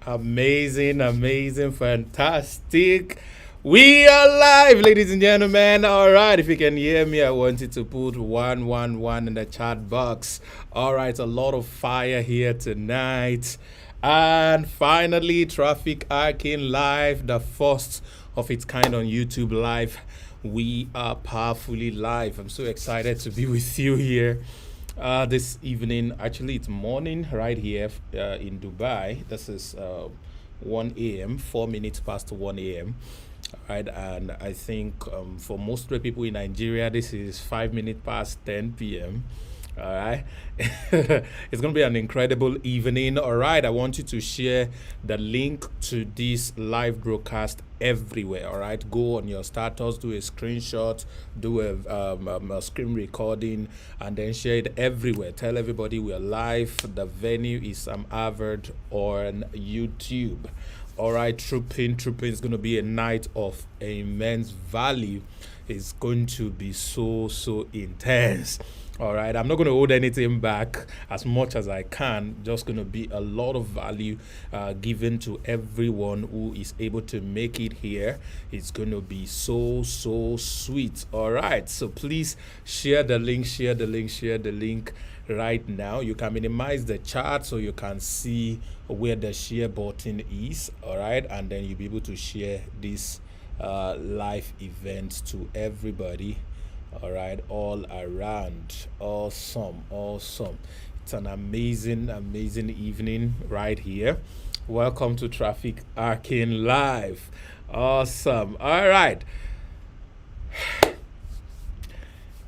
Amazing, amazing, fantastic. We are live, ladies and gentlemen. All right, if you can hear me, I want you to put 111 in the chat box. All right, a lot of fire here tonight. And finally, Traffic Arcane Live, the first of its kind on YouTube Live. We are powerfully live. I'm so excited to be with you here this evening. Actually, it's morning right here in Dubai. This is 1 a.m., 4 minutes past 1 a.m. Right, and I think for most of the people in Nigeria, this is 5 minutes past 10 p.m. All right. It's going to be an incredible evening. All right. I want you to share the link to this live broadcast everywhere. All right. Go on your status, do a screenshot, do a screen recording, and then share it everywhere. Tell everybody we're live. The venue is Harvard on YouTube. All right, trooping is going to be a night of immense value. It's going to be so intense. All right, I'm not going to hold anything back as much as I can. Just going to be a lot of value given to everyone who is able to make it here. It's going to be so sweet. All right, so please share the link, share the link right now. You can minimize the chart so you can see where the share button is. All right, and then you'll be able to share this live event to everybody. All right, all around. Awesome. It's an amazing evening right here. Welcome to Traffic Arcane Live. Awesome. All right.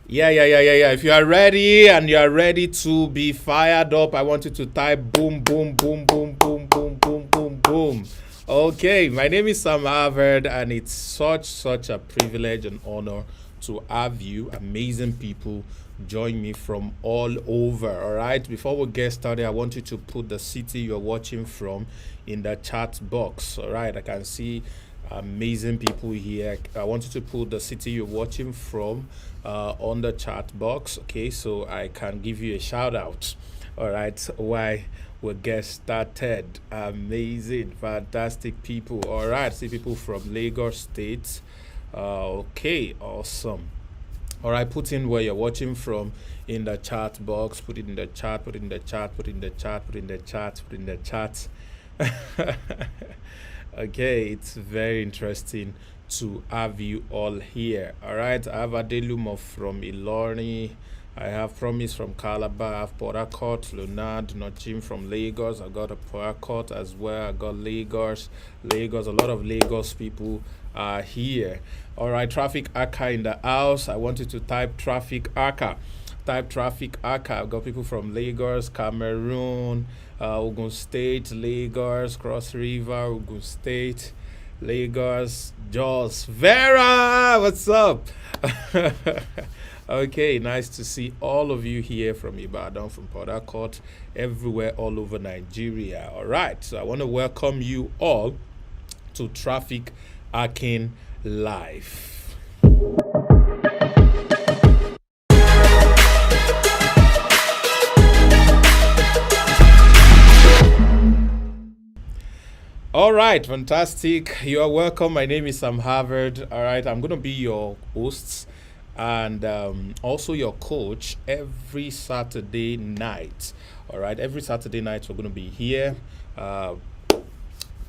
Yeah. If you are ready and you are ready to be fired up, I want you to type boom, boom, boom, boom, boom, boom, boom, boom, boom. Okay, my name is Sam Harvard, and it's such a privilege and honor to have you, amazing people, join me from all over. All right, before we get started, I want you to put the city you're watching from in the chat box. All right, I can see amazing people here. I want you to put the city you're watching from on the chat box, okay, so I can give you a shout out. All right, why we'll get started. Amazing, fantastic people. All right, see people from Lagos State. Okay, awesome. All right, put in where you're watching from in the chat box. Put it in the chat, put it in the chat, put it in the chat, put it in the chat, put it in the chat. Okay, it's very interesting to have you all here. All right, I have Adelumo from Ilori. I have Promise from Calabar. I have Port Harcourt, Leonard, Nochim from Lagos. I got a Port Harcourt as well. I got Lagos. A lot of Lagos people are here. All right, Traffic Aka in the house. I want you to type Traffic Aka. Type Traffic Aka. I've got people from Lagos, Cameroon, Ogun State, Lagos, Cross River, Ogun State, Lagos, Jos. Vera, what's up? Okay, nice to see all of you here from Ibadan, from Port Harcourt, everywhere, all over Nigeria. All right, so I want to welcome you all to Traffic Arcane Live. All right, fantastic. You are welcome. My name is Sam Harvard. All right, I'm going to be your host and also your coach every Saturday night. All right, every Saturday night we're going to be here, powered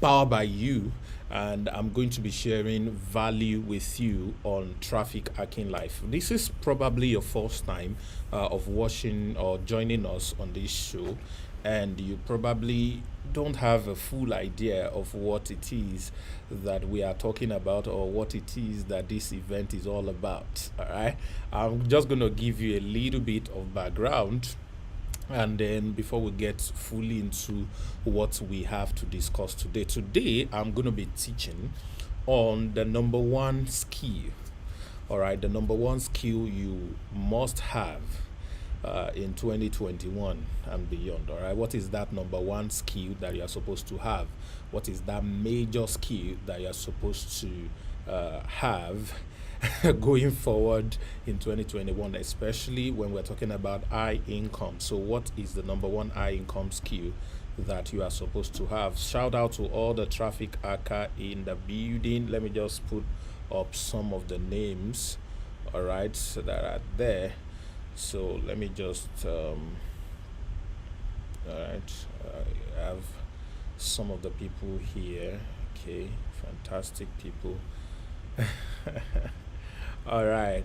by you, and I'm going to be sharing value with you on Traffic Arcane Life. This is probably your first time of watching or joining us on this show, and you probably don't have a full idea of what it is that we are talking about or what it is that this event is all about. All right, I'm just going to give you a little bit of background, and then before we get fully into what we have to discuss today, I'm going to be teaching on the number one skill. All right, the number one skill you must have in 2021 and beyond. All right, what is that number one skill that you're supposed to have? What is that major skill that you're supposed to have going forward in 2021, especially when we're talking about high income? So what is the number one high income skill that you are supposed to have. Shout out to all the traffic arca in the building. Let me just put up some of the names, all right, so that are there. So let me just all right, I have some of the people here. Okay, fantastic people. All right.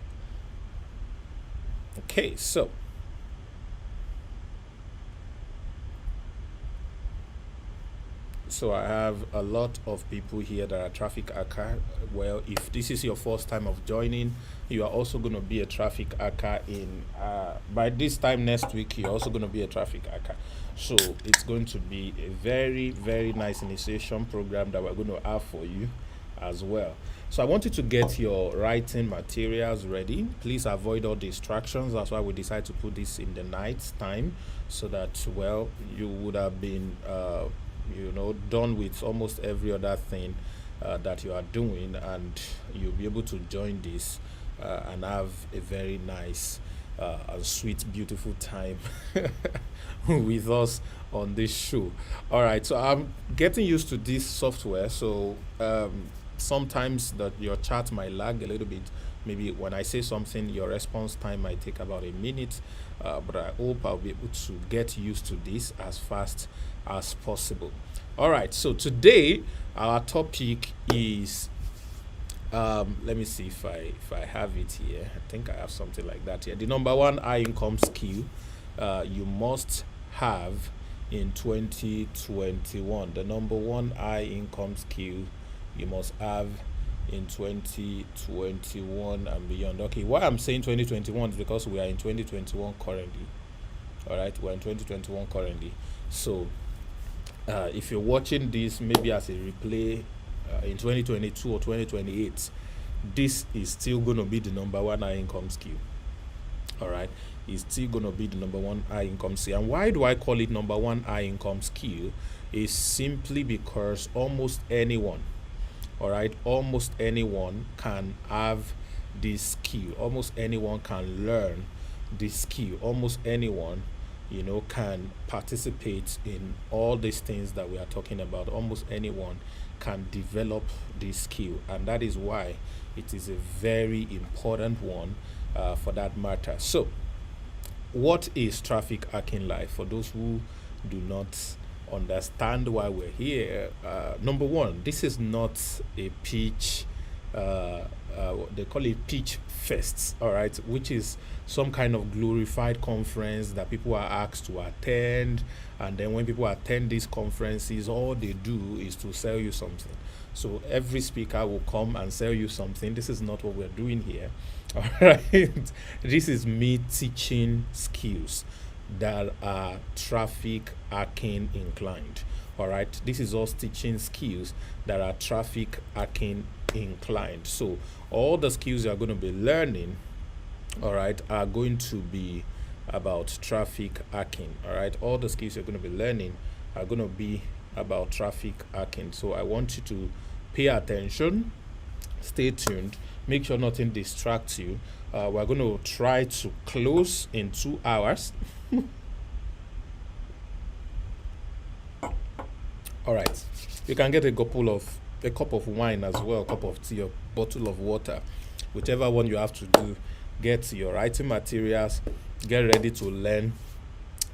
Okay, so I have a lot of people here that are traffic arca. Well, if this is your first time of joining, you are also going to be a traffic arca in by this time next week. You're also going to be a traffic arca. So it's going to be a very, very nice initiation program that we're going to have for you as well. So I want you to get your writing materials ready. Please avoid all distractions. That's why we decided to put this in the night time, so that, well, you would have been done with almost every other thing that you are doing, and you'll be able to join this and have a very nice and sweet, beautiful time with us on this show. All right, so I'm getting used to this software, so sometimes that your chat might lag a little bit. Maybe when I say something, your response time might take about a minute, but I hope I'll be able to get used to this as fast as possible. All right, so today our topic is let me see if I have it here. I think I have something like that here. The number one high income skill you must have in 2021. The number one high income skill you must have in 2021 and beyond. Okay, why I'm saying 2021 is because we are in 2021 currently. All right, we're in 2021 currently. So if you're watching this maybe as a replay in 2022 or 2028, this is still going to be the number one high income skill. All right, it's still going to be the number one high income skill. And why do I call it number one high income skill? Is simply because almost anyone, all right, almost anyone can have this skill. Almost anyone can learn this skill. Almost anyone, can participate in all these things that we are talking about. Almost anyone can develop this skill, and that is why it is a very important one for that matter. So what is traffic hacking life? For those who do not understand why we're here, number one, this is not a pitch, they call it pitch fest, all right, which is some kind of glorified conference that people are asked to attend, and then when people attend these conferences, all they do is to sell you something. So every speaker will come and sell you something. This is not what we're doing here. All right, this is me teaching skills that are traffic hacking inclined. All right, this is us teaching skills that are traffic hacking inclined. So all the skills you are going to be learning, all right, are going to be about traffic hacking. All right, all the skills you're going to be learning are going to be about traffic hacking. So I want you to pay attention, stay tuned, make sure nothing distracts you. We're going to try to close in 2 hours. All right, you can get a cup of wine as well, a cup of tea, a bottle of water, whichever one you have to do. Get your writing materials, get ready to learn,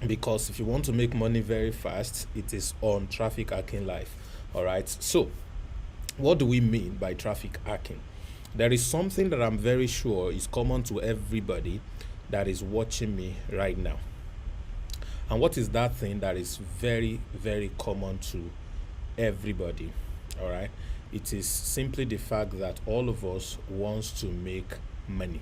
because if you want to make money very fast, it is on traffic hacking life. All right, so what do we mean by traffic hacking? There is something that I'm very sure is common to everybody that is watching me right now. And what is that thing that is very, very common to everybody? All right, it is simply the fact that all of us wants to make money.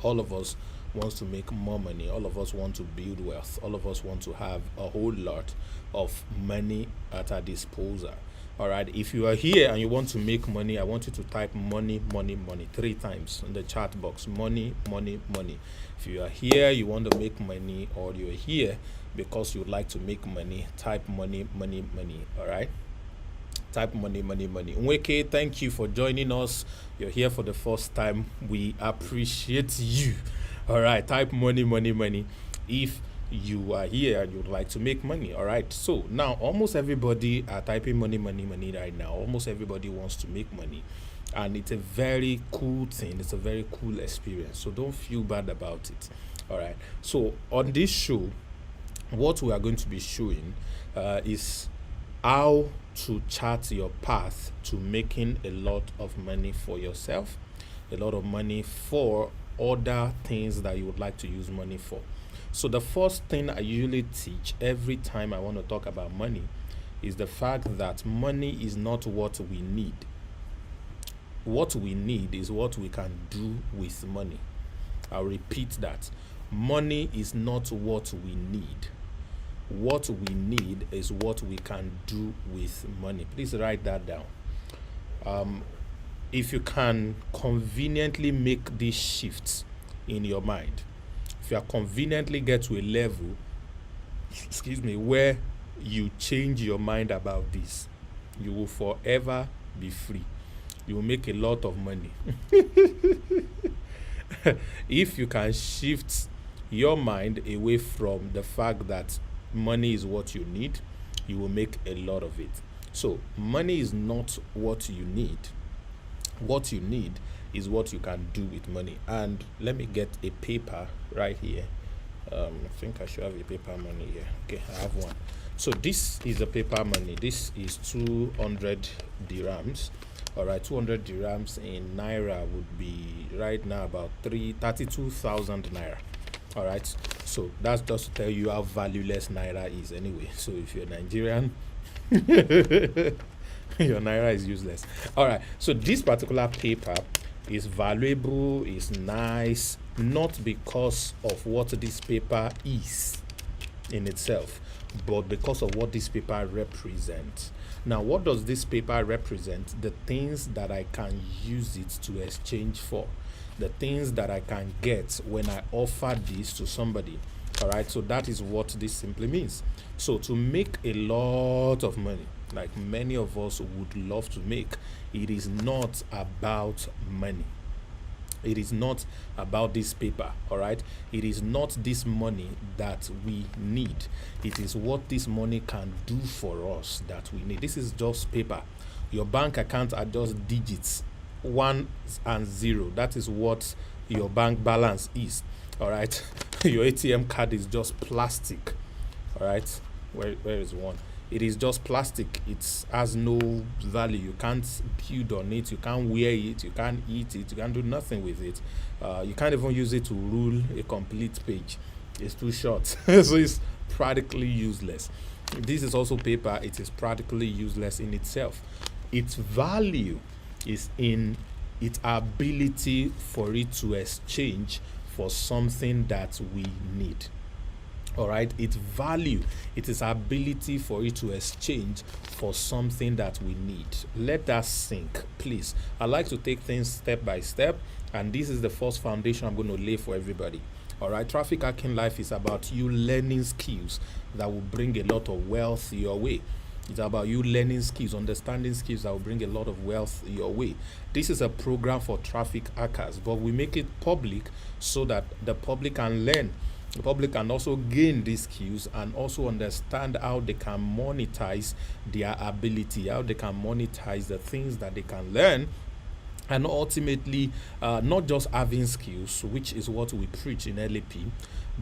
All of us wants to make more money. All of us want to build wealth. All of us want to have a whole lot of money at our disposal. All right, if you are here and you want to make money, I want you to type money, money, money 3 times in the chat box. Money, money, money. If you are here, you want to make money, or you're here because you would like to make money, type money, money, money. All right, type money, money, money. Nweke, thank you for joining us. You're here for the first time. We appreciate you. All right, type money, money, money. If you are here and you'd like to make money. All right, so now almost everybody are typing money, money, money right now. Almost everybody wants to make money, and it's a very cool thing. It's a very cool experience, so don't feel bad about it. All right, so on this show, what we are going to be showing is how to chart your path to making a lot of money for yourself, a lot of money for other things that you would like to use money for. So the first thing I usually teach every time I want to talk about money is the fact that money is not what we need. What we need is what we can do with money. I'll repeat that. Money is not what we need. What we need is what we can do with money. Please write that down. If you can conveniently make these shifts in your mind, if you conveniently get to a level, where you change your mind about this, you will forever be free. You will make a lot of money. If you can shift your mind away from the fact that money is what you need, you will make a lot of it. So money is not what you need. What you need is what you can do with money. And let me get a paper right here. I think I should have a paper money here. Okay, I have one. So this is a paper money. This is 200 dirhams. All right, 200 dirhams in naira would be right now about 32,000 naira. All right, so that's just to tell you how valueless naira is anyway. So if you're Nigerian, your naira is useless. All right, so this particular paper is valuable, is nice, not because of what this paper is in itself, but because of what this paper represents. Now, what does this paper represent? The things that I can use it to exchange for, the things that I can get when I offer this to somebody. All right, so that is what this simply means. So to make a lot of money, like many of us would love to make, it is not about money. It is not about this paper. All right, it is not this money that we need. It is what this money can do for us that we need. This is just paper. Your bank account are just digits, 1 and 0. That is what your bank balance is. All right, your ATM card is just plastic. All right, where is one? It is just plastic. It has no value. You can't build on it. You can't wear it. You can't eat it. You can't do nothing with it. You can't even use it to rule a complete page. It's too short. So it's practically useless. This is also paper. It is practically useless in itself. Its value is in its ability for it to exchange for something that we need. All right, its value, it is ability for it to exchange for something that we need. Let that sink, please. I like to take things step by step, and this is the first foundation I'm going to lay for everybody. All right, Traffic Hacking Life is about you learning skills that will bring a lot of wealth your way. It's about you learning skills, understanding skills that will bring a lot of wealth your way. This is a program for traffic hackers, but we make it public so that the public can learn. The public can also gain these skills and also understand how they can monetize their ability, how they can monetize the things that they can learn, and ultimately not just having skills, which is what we preach in LAP,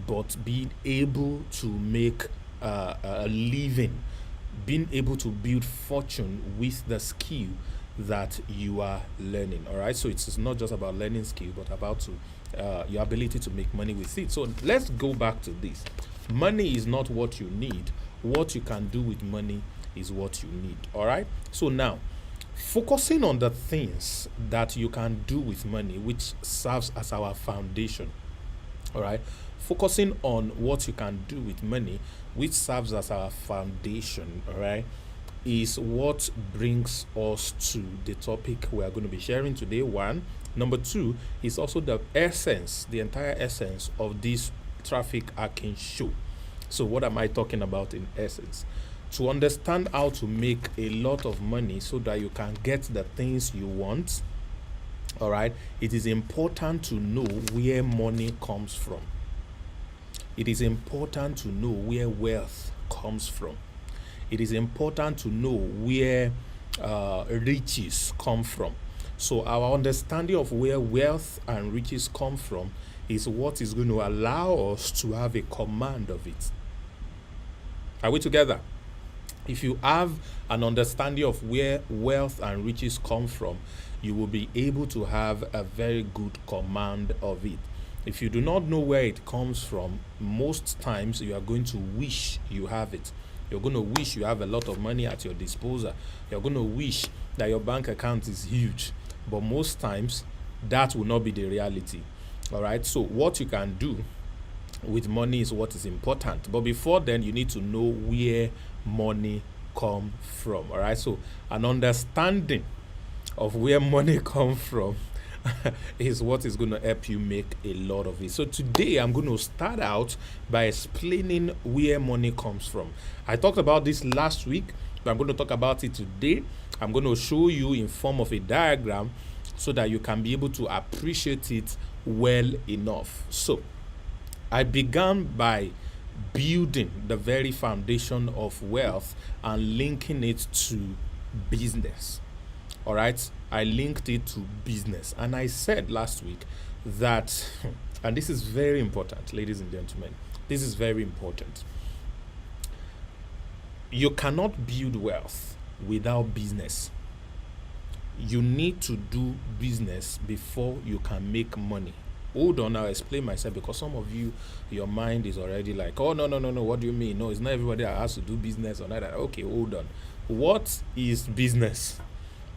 but being able to make a living, being able to build fortune with the skill that you are learning. All right, so it's not just about learning skill, but about your ability to make money with it. So let's go back to this. Money is not what you need. What you can do with money is what you need. All right, so now focusing on the things that you can do with money, which serves as our foundation. All right, focusing on what you can do with money, which serves as our foundation, all right, is what brings us to the topic we are going to be sharing today. One. Number two is also the essence, the entire essence of this traffic hacking show. So what am I talking about in essence? To understand how to make a lot of money so that you can get the things you want, all right, it is important to know where money comes from. it is important to know where wealth comes from. It is important to know where riches come from. So, our understanding of where wealth and riches come from is what is going to allow us to have a command of it. Are we together? If you have an understanding of where wealth and riches come from, you will be able to have a very good command of it. If you do not know where it comes from, most times you are going to wish you have it. You're going to wish you have a lot of money at your disposal. You're going to wish that your bank account is huge. But most times, that will not be the reality. All right? So what you can do with money is what is important. But before then, you need to know where money come from. All right? So an understanding of where money comes from is what is going to help you make a lot of it. So today I'm going to start out by explaining where money comes from. I talked about this last week, but I'm going to talk about it today. I'm going to show you in form of a diagram so that you can be able to appreciate it well enough. So I began by building the very foundation of wealth and linking it to business. All right, I linked it to business. And I said last week that, and this is very important, ladies and gentlemen, this is very important. You cannot build wealth without business. You need to do business before you can make money. Hold on, I'll explain myself, because some of you, your mind is already like, oh, no, what do you mean? No, it's not everybody that has to do business or not. Okay, hold on. What is business?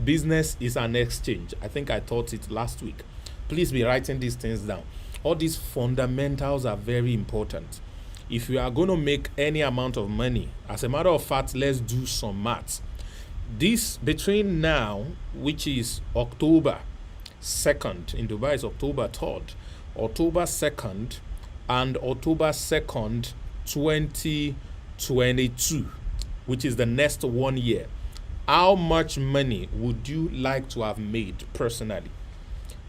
Business is an exchange. I think I taught it last week. Please be writing these things down. All these fundamentals are very important. If you are going to make any amount of money, as a matter of fact, let's do some maths. This between now, which is October 2nd, in Dubai is October 3rd, October 2nd and October 2nd, 2022, which is the next 1 year. How much money would you like to have made personally?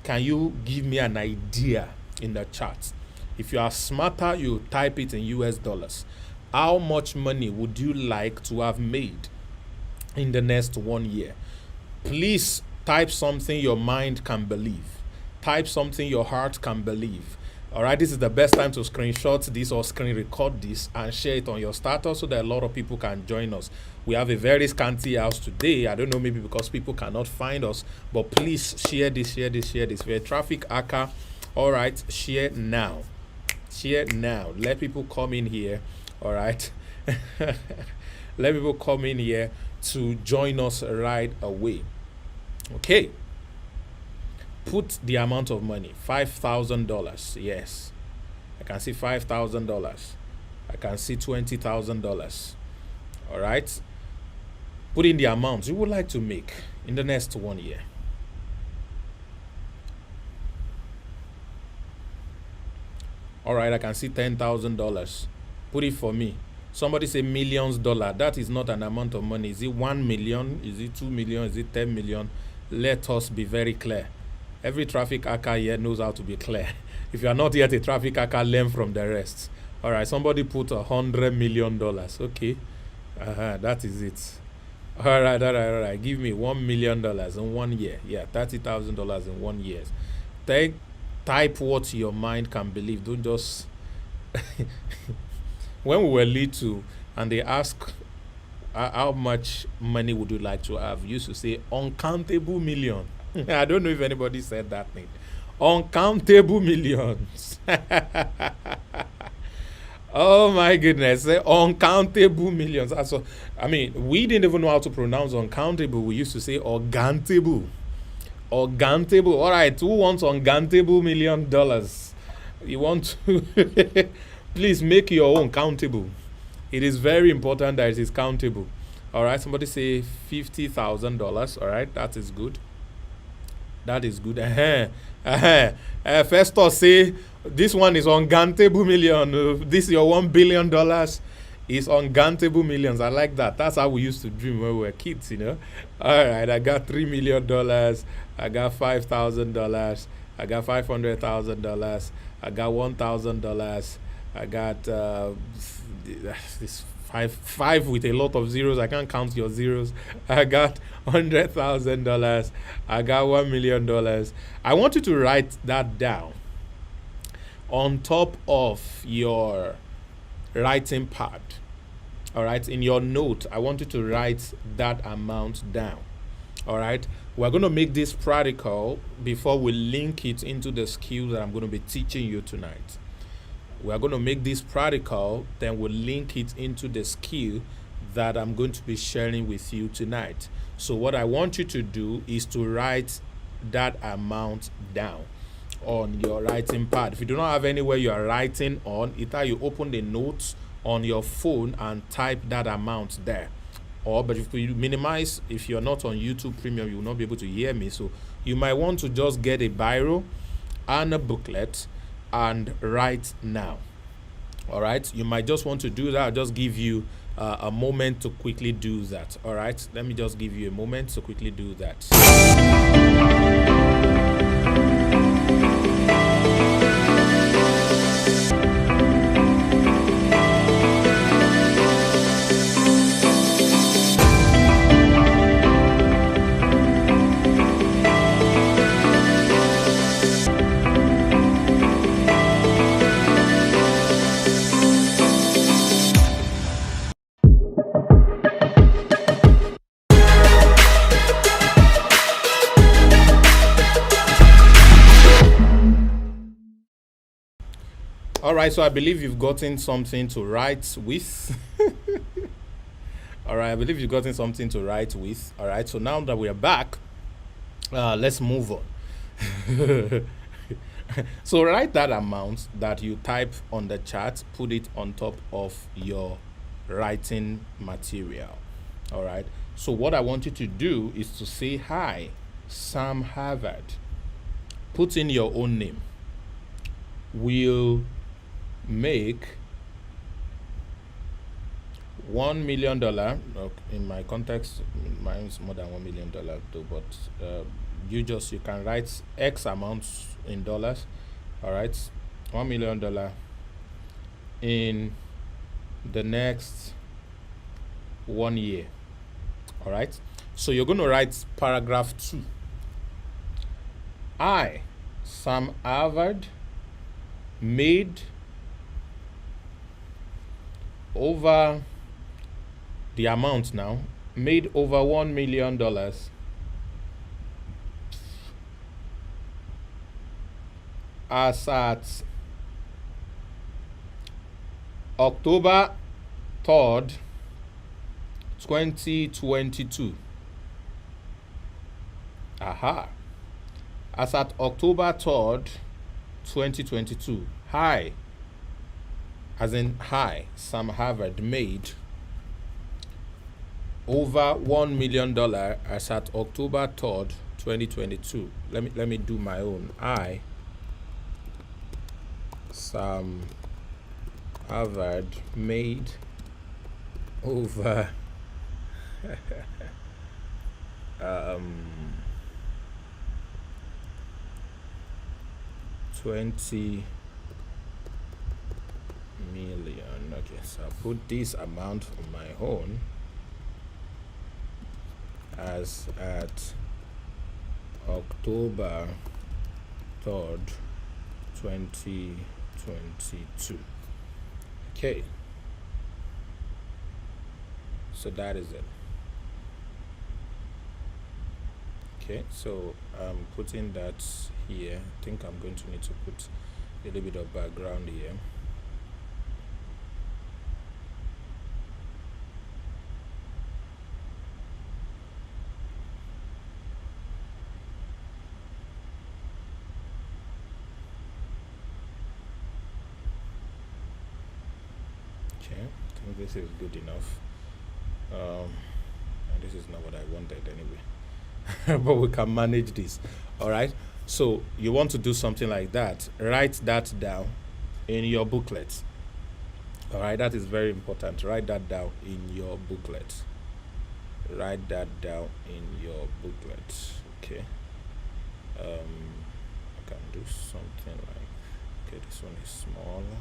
Can you give me an idea in the chat? If you are smarter, you type it in US dollars. How much money would you like to have made in the next 1 year? Please type something your mind can believe. Type something your heart can believe. All right, this is the best time to screenshot this or screen record this and share it on your status so that a lot of people can join us. We have a very scanty house today. I don't know, maybe because people cannot find us, but please share this. If you're a traffic hacker, all right, share now. Share now. Let people come in here, all right? Let people come in here to join us right away. Okay. Put the amount of money, $5,000. Yes, I can see $5,000. I can see $20,000. All right. Put in the amount you would like to make in the next 1 year. All right, I can see $10,000. Put it for me. Somebody say millions dollar. That is not an amount of money. Is it 1 million? Is it 2 million? Is it 10 million? Let us be very clear. Every traffic hacker here knows how to be clear. If you are not yet a traffic hacker, learn from the rest. All right, somebody put $100 million. Okay, that is it. All right. Give me $1 million in 1 year. Yeah, $30,000 in 1 year. Type what your mind can believe. Don't just. When we were little and they ask how much money would you like to have, you used to say uncountable million. I don't know if anybody said that thing. Uncountable millions. Oh my goodness. Uncountable millions. So, I mean, we didn't even know how to pronounce uncountable. We used to say organtable. Organtable. All right, who wants uncountable $1 million? You want to? Please make your own countable. It is very important that it is countable. All right, somebody say $50,000. All right, that is good. That is good. Festus say this one is uncountable million. This your $1 billion is uncountable millions. I like that. That's how we used to dream when we were kids, you know. All right, I got $3 million. I got $5,000. I got $500,000. I got $1,000. I got this five with a lot of zeros. I can't count your zeros. I got $100,000. I got $1 million. I want you to write that down on top of your writing pad. All right, in your note, I want you to write that amount down. All right, we're going to make this practical before we link it into the skills that I'm going to be teaching you tonight. We're going to make this practical, then we'll link it into the skill that I'm going to be sharing with you tonight. So what I want you to do is to write that amount down on your writing pad. If you do not have anywhere you are writing on, either you open the notes on your phone and type that amount there. But if you minimize, if you're not on YouTube Premium, you will not be able to hear me. So you might want to just get a biro and a booklet and write now. All right, you might just want to do that. I'll just give you a moment to quickly do that. All right, let me just give you a moment to quickly do that. All right, so I believe you've gotten something to write with. All right, I believe you've gotten something to write with. All right, so now that we are back, let's move on. So write that amount that you type on the chart, put it on top of your writing material. All right, so what I want you to do is to say, "Hi, Sam Harvard." Put in your own name. Will make $1 million. In my context, mine is more than $1 million though, but you can write X amounts in dollars. All right, $1 million in the next 1 year. All right, so you're going to write paragraph 2. I, Sam Harvard, made over the amount now, made over $1 million as at October 3rd, 2022. Aha. As at October 3rd, 2022. Hi. As in, hi, Sam Harvard made over $1 million as at October 3rd, 2022. Let me do my own. I, Sam Harvard, made over $20 million. Okay, so I'll put this amount on my own as at October 3rd, 2022. Okay, so that is it. Okay, so I'm putting that here. I think I'm going to need to put a little bit of background here. Okay, I think this is good enough. And this is not what I wanted anyway. But we can manage this. All right, so you want to do something like that. Write that down in your booklet. All right, that is very important. Write that down in your booklet. Write that down in your booklet. Okay, I can do something like, okay, this one is smaller.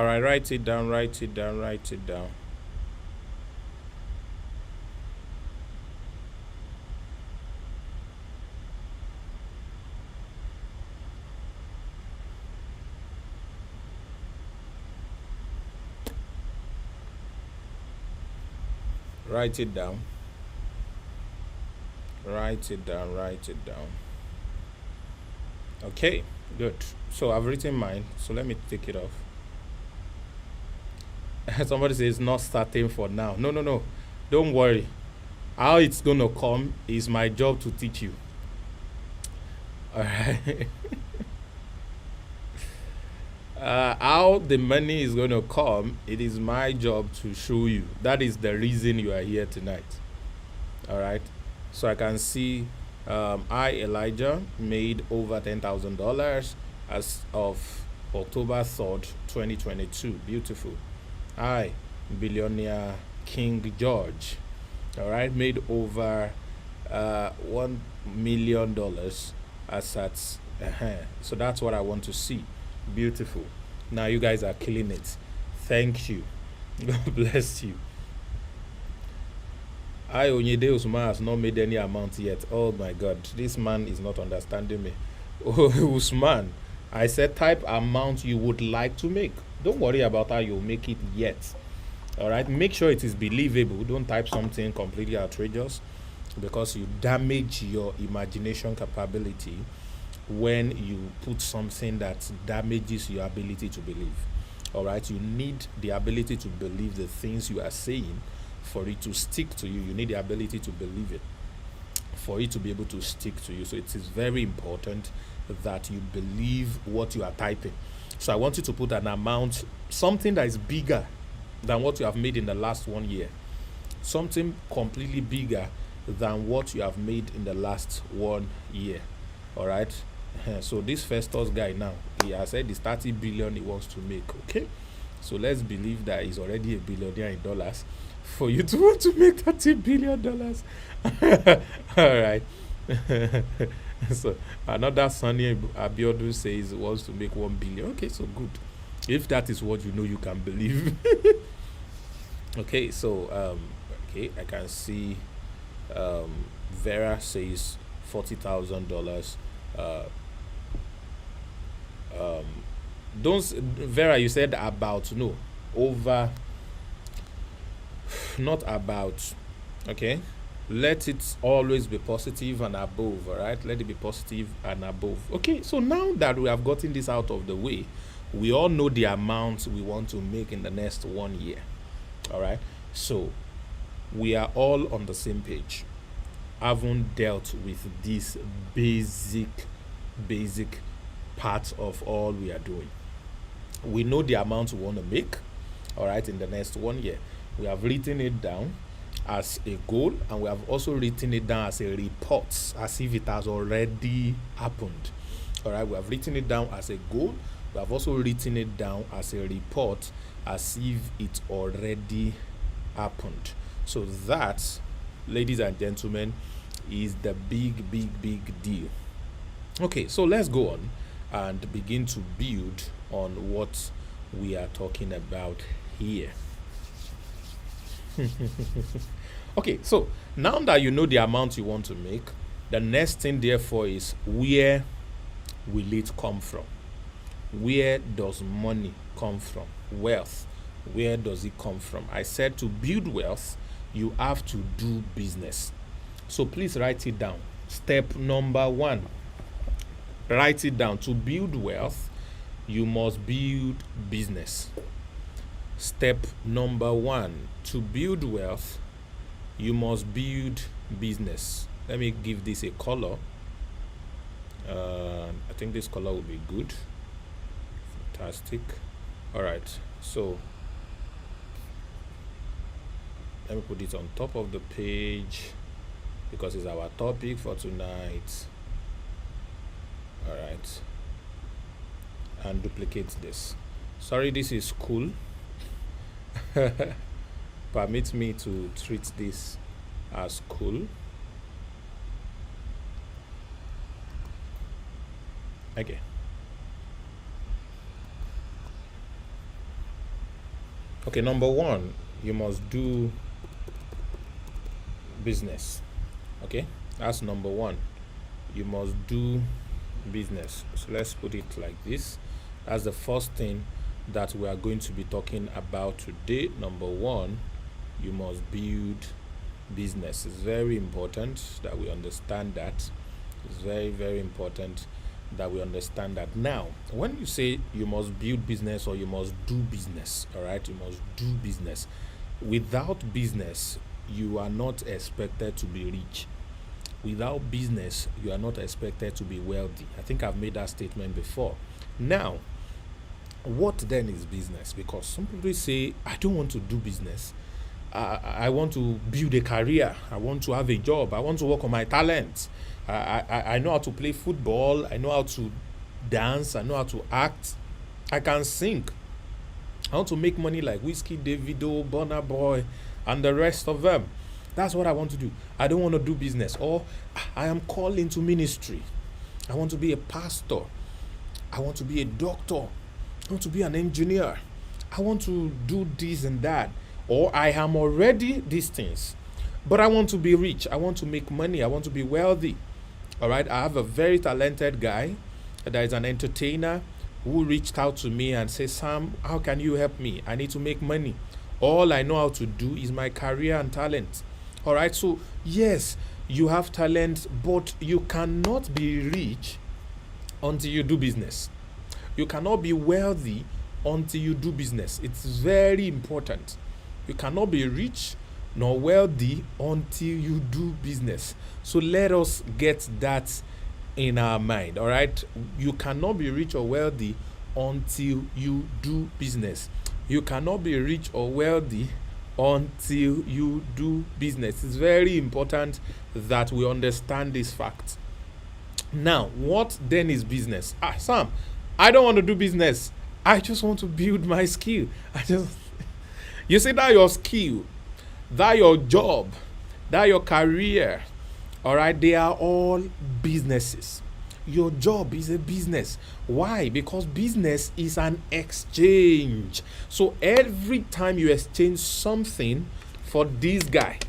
All right, write it down, write it down, write it down. Write it down. Write it down, write it down. Okay, good. So I've written mine. So let me take it off. Somebody says not starting for now. No, no, no. Don't worry. How it's gonna come is my job to teach you. All right. How the money is gonna come, it is my job to show you. That is the reason you are here tonight. All right. So I can see I Elijah made over $10,000 as of October 3rd, 2022. Beautiful. I billionaire King George, all right, made over $1 million as at so that's what I want to see. Beautiful. Now you guys are killing it. Thank you. God bless you. I Onyede Usman has not made any amount yet. Oh my God, this man is not understanding me. Oh, Usman, I said type amount you would like to make. Don't worry about how you'll make it yet. All right, make sure it is believable. Don't type something completely outrageous because you damage your imagination capability when you put something that damages your ability to believe. All right, you need the ability to believe the things you are saying for it to stick to you. You need the ability to believe it for it to be able to stick to you. So it is very important that you believe what you are typing. So I want you to put an amount, something that is bigger than what you have made in the last 1 year, something completely bigger than what you have made in the last 1 year. All right. So this Festus guy now, he has said it's 30 billion he wants to make. Okay. So let's believe that he's already a billionaire in dollars for you to want to make $30 billion. All right. So another Sunny Abiodun says he wants to make 1 billion. Okay, so good. If that is what you know you can believe. Okay, so okay, I can see Vera says $40,000. Don't Vera, you said about, no, over, not about. Okay, let it always be positive and above. All right, let it be positive and above. Okay, so now that we have gotten this out of the way, we all know the amount we want to make in the next 1 year. All right, so we are all on the same page. Haven't dealt with this basic part of all we are doing. We know the amount we want to make, all right, in the next 1 year. We have written it down as a goal, and we have also written it down as a report, as if it has already happened. All right, we have written it down as a goal. We have also written it down as a report, as if it already happened. So that, ladies and gentlemen, is the big deal. Okay, so let's go on and begin to build on what we are talking about here. Okay, so now that you know the amount you want to make, the next thing therefore is, where will it come from? Where does money come from? Wealth, where does it come from? I said to build wealth, you have to do business. So please write it down. Step number 1, write it down. To build wealth, you must build business. Step number 1, to build wealth, you must build business. Let me give this a color. I think this color will be good. Fantastic. All right, so let me put it on top of the page because it's our topic for tonight. All right, and duplicate this. Sorry, this is cool. Permit me to treat this as cool. Okay. Okay, number one, you must do business. Okay, that's number one. You must do business. So let's put it like this. That's the first thing that we are going to be talking about today. Number one, you must build business. It's very important that we understand that. It's very, very important that we understand that. Now, when you say you must build business or you must do business, all right, you must do business. Without business, you are not expected to be rich. Without business, you are not expected to be wealthy. I think I've made that statement before. Now, what then is business? Because some people say, I don't want to do business. I want to build a career. I want to have a job. I want to work on my talents. I know how to play football. I know how to dance. I know how to act. I can sing. I want to make money like Whiskey, Davido, Burna Boy, and the rest of them. That's what I want to do. I don't want to do business. Or I am called into ministry. I want to be a pastor. I want to be a doctor. I want to be an engineer. I want to do this and that. Or I am already these things. But I want to be rich. I want to make money. I want to be wealthy. All right. I have a very talented guy that is an entertainer who reached out to me and said, Sam, how can you help me? I need to make money. All I know how to do is my career and talent. All right. So, yes, you have talent, but you cannot be rich until you do business. You cannot be wealthy until you do business. It's very important. You cannot be rich nor wealthy until you do business. So let us get that in our mind. All right. You cannot be rich or wealthy until you do business. You cannot be rich or wealthy until you do business. It's very important that we understand this fact. Now, what then is business? Sam, I don't want to do business. I just want to build my skill. You see, that your skill, that your job, that your career, all right, they are all businesses. Your job is a business. Why? Because business is an exchange. So every time you exchange something for this guy,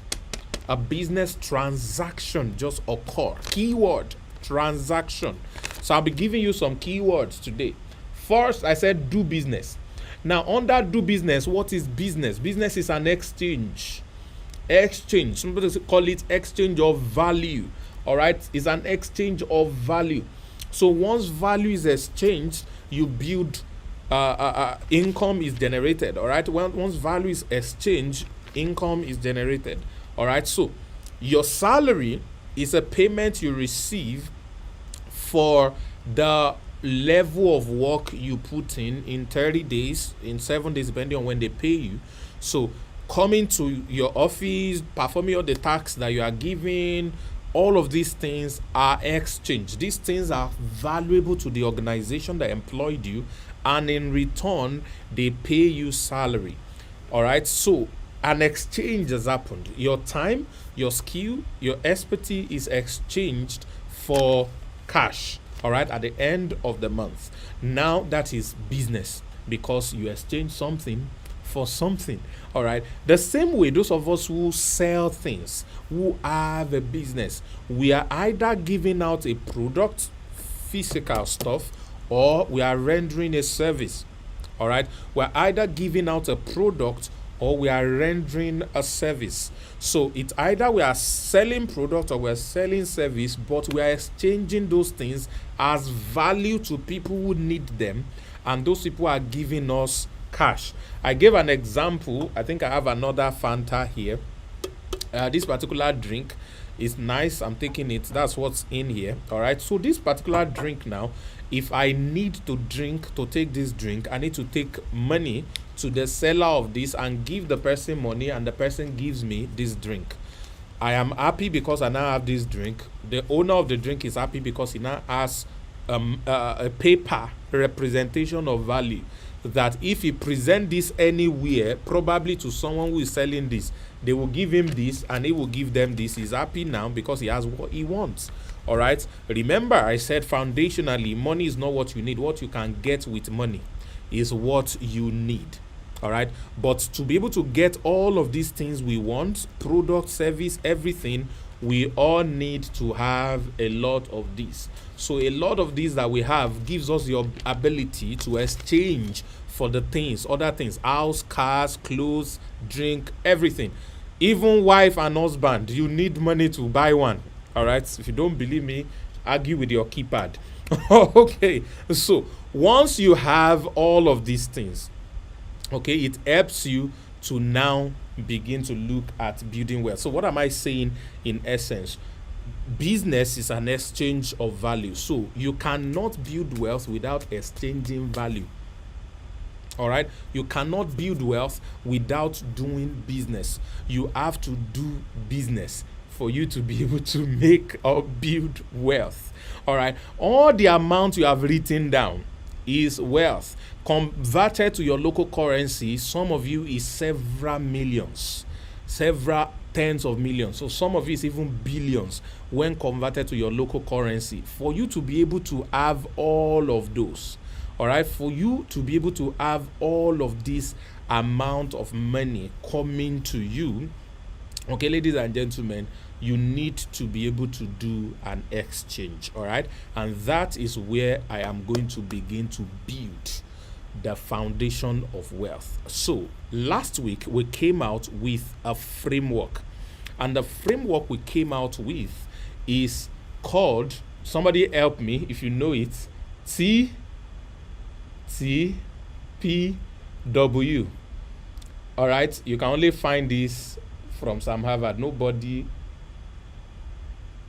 a business transaction just occur. Keyword, transaction. So I'll be giving you some keywords today. First, I said do business. Now, under do business, what is business? Business is an exchange. Exchange. Some people call it exchange of value. All right, it's an exchange of value. So once value is exchanged, you build income is generated. All right, once value is exchanged, income is generated. All right, so your salary is a payment you receive for the level of work you put in 30 days, in 7 days, depending on when they pay you. So coming to your office, performing all the tasks that you are giving, all of these things are exchanged. These things are valuable to the organization that employed you, and in return, they pay you salary. All right, so an exchange has happened. Your time, your skill, your expertise is exchanged for cash. All right, at the end of the month. Now that is business, because you exchange something for something. All right, the same way, those of us who sell things, who have a business, we are either giving out a product, physical stuff, or we are rendering a service. All right, we're either giving out a product or we are rendering a service. So it's either we are selling product or we are selling service, but we are exchanging those things as value to people who need them, and those people are giving us cash. I gave an example. I think I have another Fanta here. This particular drink is nice. I'm taking it. That's what's in here. All right. So this particular drink now, if I need to take this drink, I need to take money to the seller of this and give the person money, and the person gives me this drink. I am happy because I now have this drink. The owner of the drink is happy because he now has a paper representation of value, that if he present this anywhere, probably to someone who is selling this, they will give him this and he will give them this. He's happy now because he has what he wants. All right. Remember, I said foundationally, money is not what you need. What you can get with money is what you need. All right. But to be able to get all of these things we want, product, service, everything, we all need to have a lot of this. So a lot of these that we have gives us the ability to exchange for the things, other things, house, cars, clothes, drink, everything. Even wife and husband, you need money to buy one. All right. If you don't believe me, argue with your keypad. Okay. So once you have all of these things, okay, it helps you to now begin to look at building wealth. So what am I saying in essence? Business is an exchange of value. So you cannot build wealth without exchanging value. All right. You cannot build wealth without doing business. You have to do business for you to be able to make or build wealth. All right. All the amount you have written down is wealth. Converted to your local currency, some of you is several millions, several tens of millions. So some of you is even billions when converted to your local currency. For you to be able to have all of those, all right, for you to be able to have all of this amount of money coming to you, okay, ladies and gentlemen, you need to be able to do an exchange. All right. And that is where I am going to begin to build the foundation of wealth. So last week we came out with a framework, and the framework we came out with is called, somebody help me if you know it, TTPW. All right. You can only find this from Sam Harvard. Nobody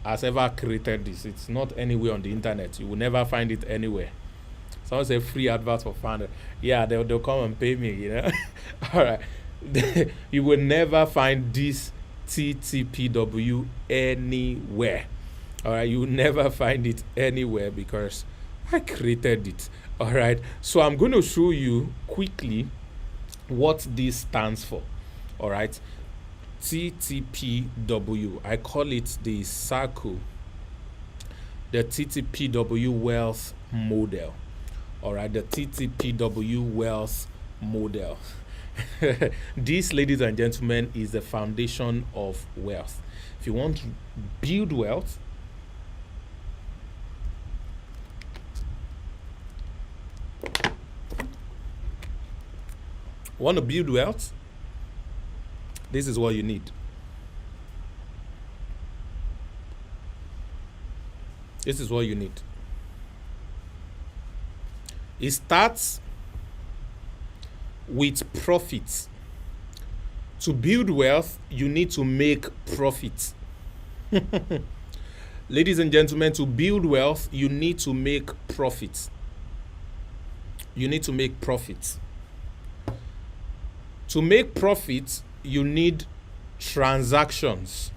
has ever created this. It's not anywhere on the internet. You will never find it anywhere. Someone say free advert for founder. Yeah, they'll come and pay me, you know. All right. You will never find this TTPW anywhere. All right. You will never find it anywhere because I created it. All right. So I'm going to show you quickly what this stands for. All right. TTPW. I call it the circle, the TTPW wealth model. All right, the TTPW wealth model. This, ladies and gentlemen, is the foundation of wealth. If you want to build wealth, this is what you need. This is what you need. It starts with profits. To build wealth, you need to make profits. Ladies and gentlemen, to build wealth, you need to make profits. You need to make profits. To make profits, you need transactions.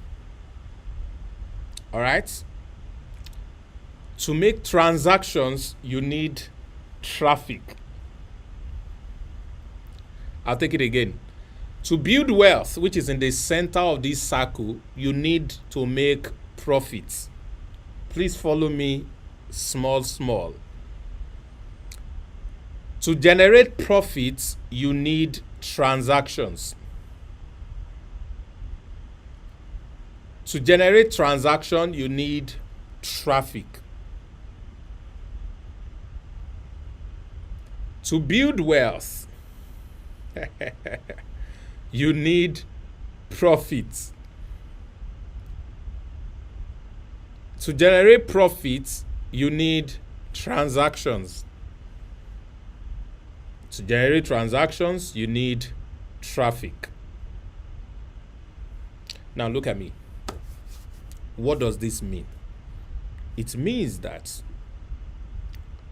All right? To make transactions, you need traffic. I'll take it again. To build wealth, which is in the center of this circle, you need to make profits. Please follow me small. To generate profits, you need transactions. To generate transaction, you need traffic. To build wealth, you need profits. To generate profits, you need transactions. To generate transactions, you need traffic. Now look at me. What does this mean? It means that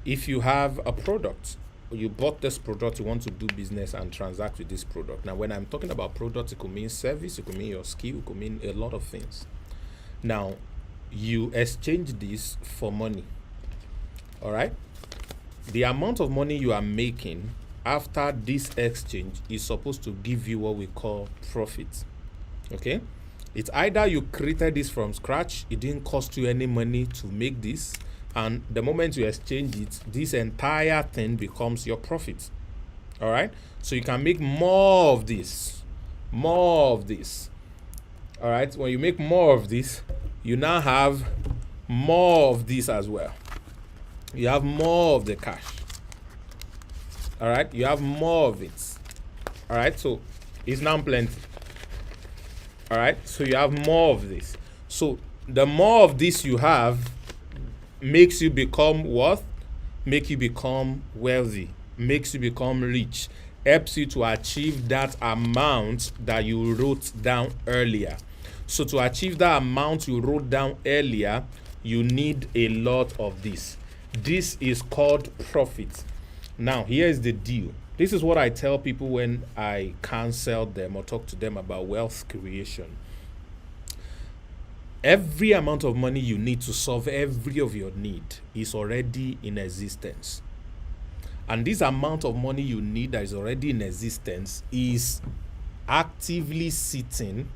if you have a product, or you bought this product, you want to do business and transact with this product. Now, when I'm talking about product, it could mean service, it could mean your skill, it could mean a lot of things. Now, you exchange this for money. All right? The amount of money you are making after this exchange is supposed to give you what we call profit. Okay? It's either you created this from scratch, it didn't cost you any money to make this, and the moment you exchange it, this entire thing becomes your profit. All right, so you can make more of this, more of this. All right, when you make more of this, you now have more of this as well. You have more of the cash. All right, you have more of it. All right, so it's now plenty. All right, so you have more of this. So the more of this you have makes you become what? Make you become wealthy, makes you become rich, helps you to achieve that amount that you wrote down earlier. So to achieve that amount you wrote down earlier, you need a lot of this. This is called profit. Now, here's the deal. This is what I tell people when I counsel them or talk to them about wealth creation. Every amount of money you need to solve every of your need is already in existence. And this amount of money you need that is already in existence is actively sitting,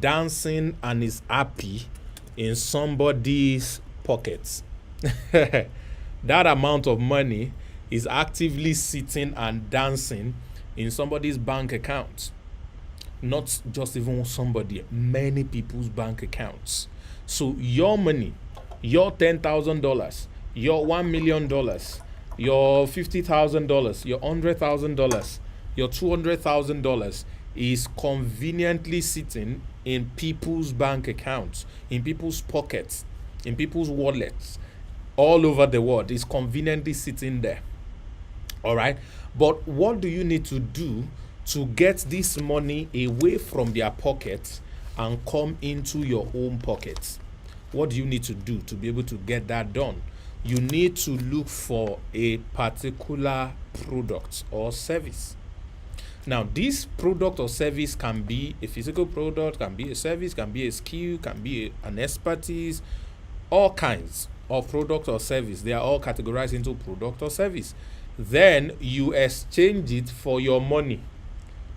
dancing, and is happy in somebody's pockets. That amount of money is actively sitting and dancing in somebody's bank account. Not just even somebody, many people's bank accounts. So your money, your $10,000, your $1 million, your $50,000, your $100,000, your $200,000 is conveniently sitting in people's bank accounts, in people's pockets, in people's wallets, all over the world. It's conveniently sitting there. All right. But what do you need to do to get this money away from their pockets and come into your own pockets? What do you need to do to be able to get that done? You need to look for a particular product or service. Now, this product or service can be a physical product, can be a service, can be a skill, can be an expertise, all kinds of product or service. They are all categorized into product or service. Then you exchange it for your money.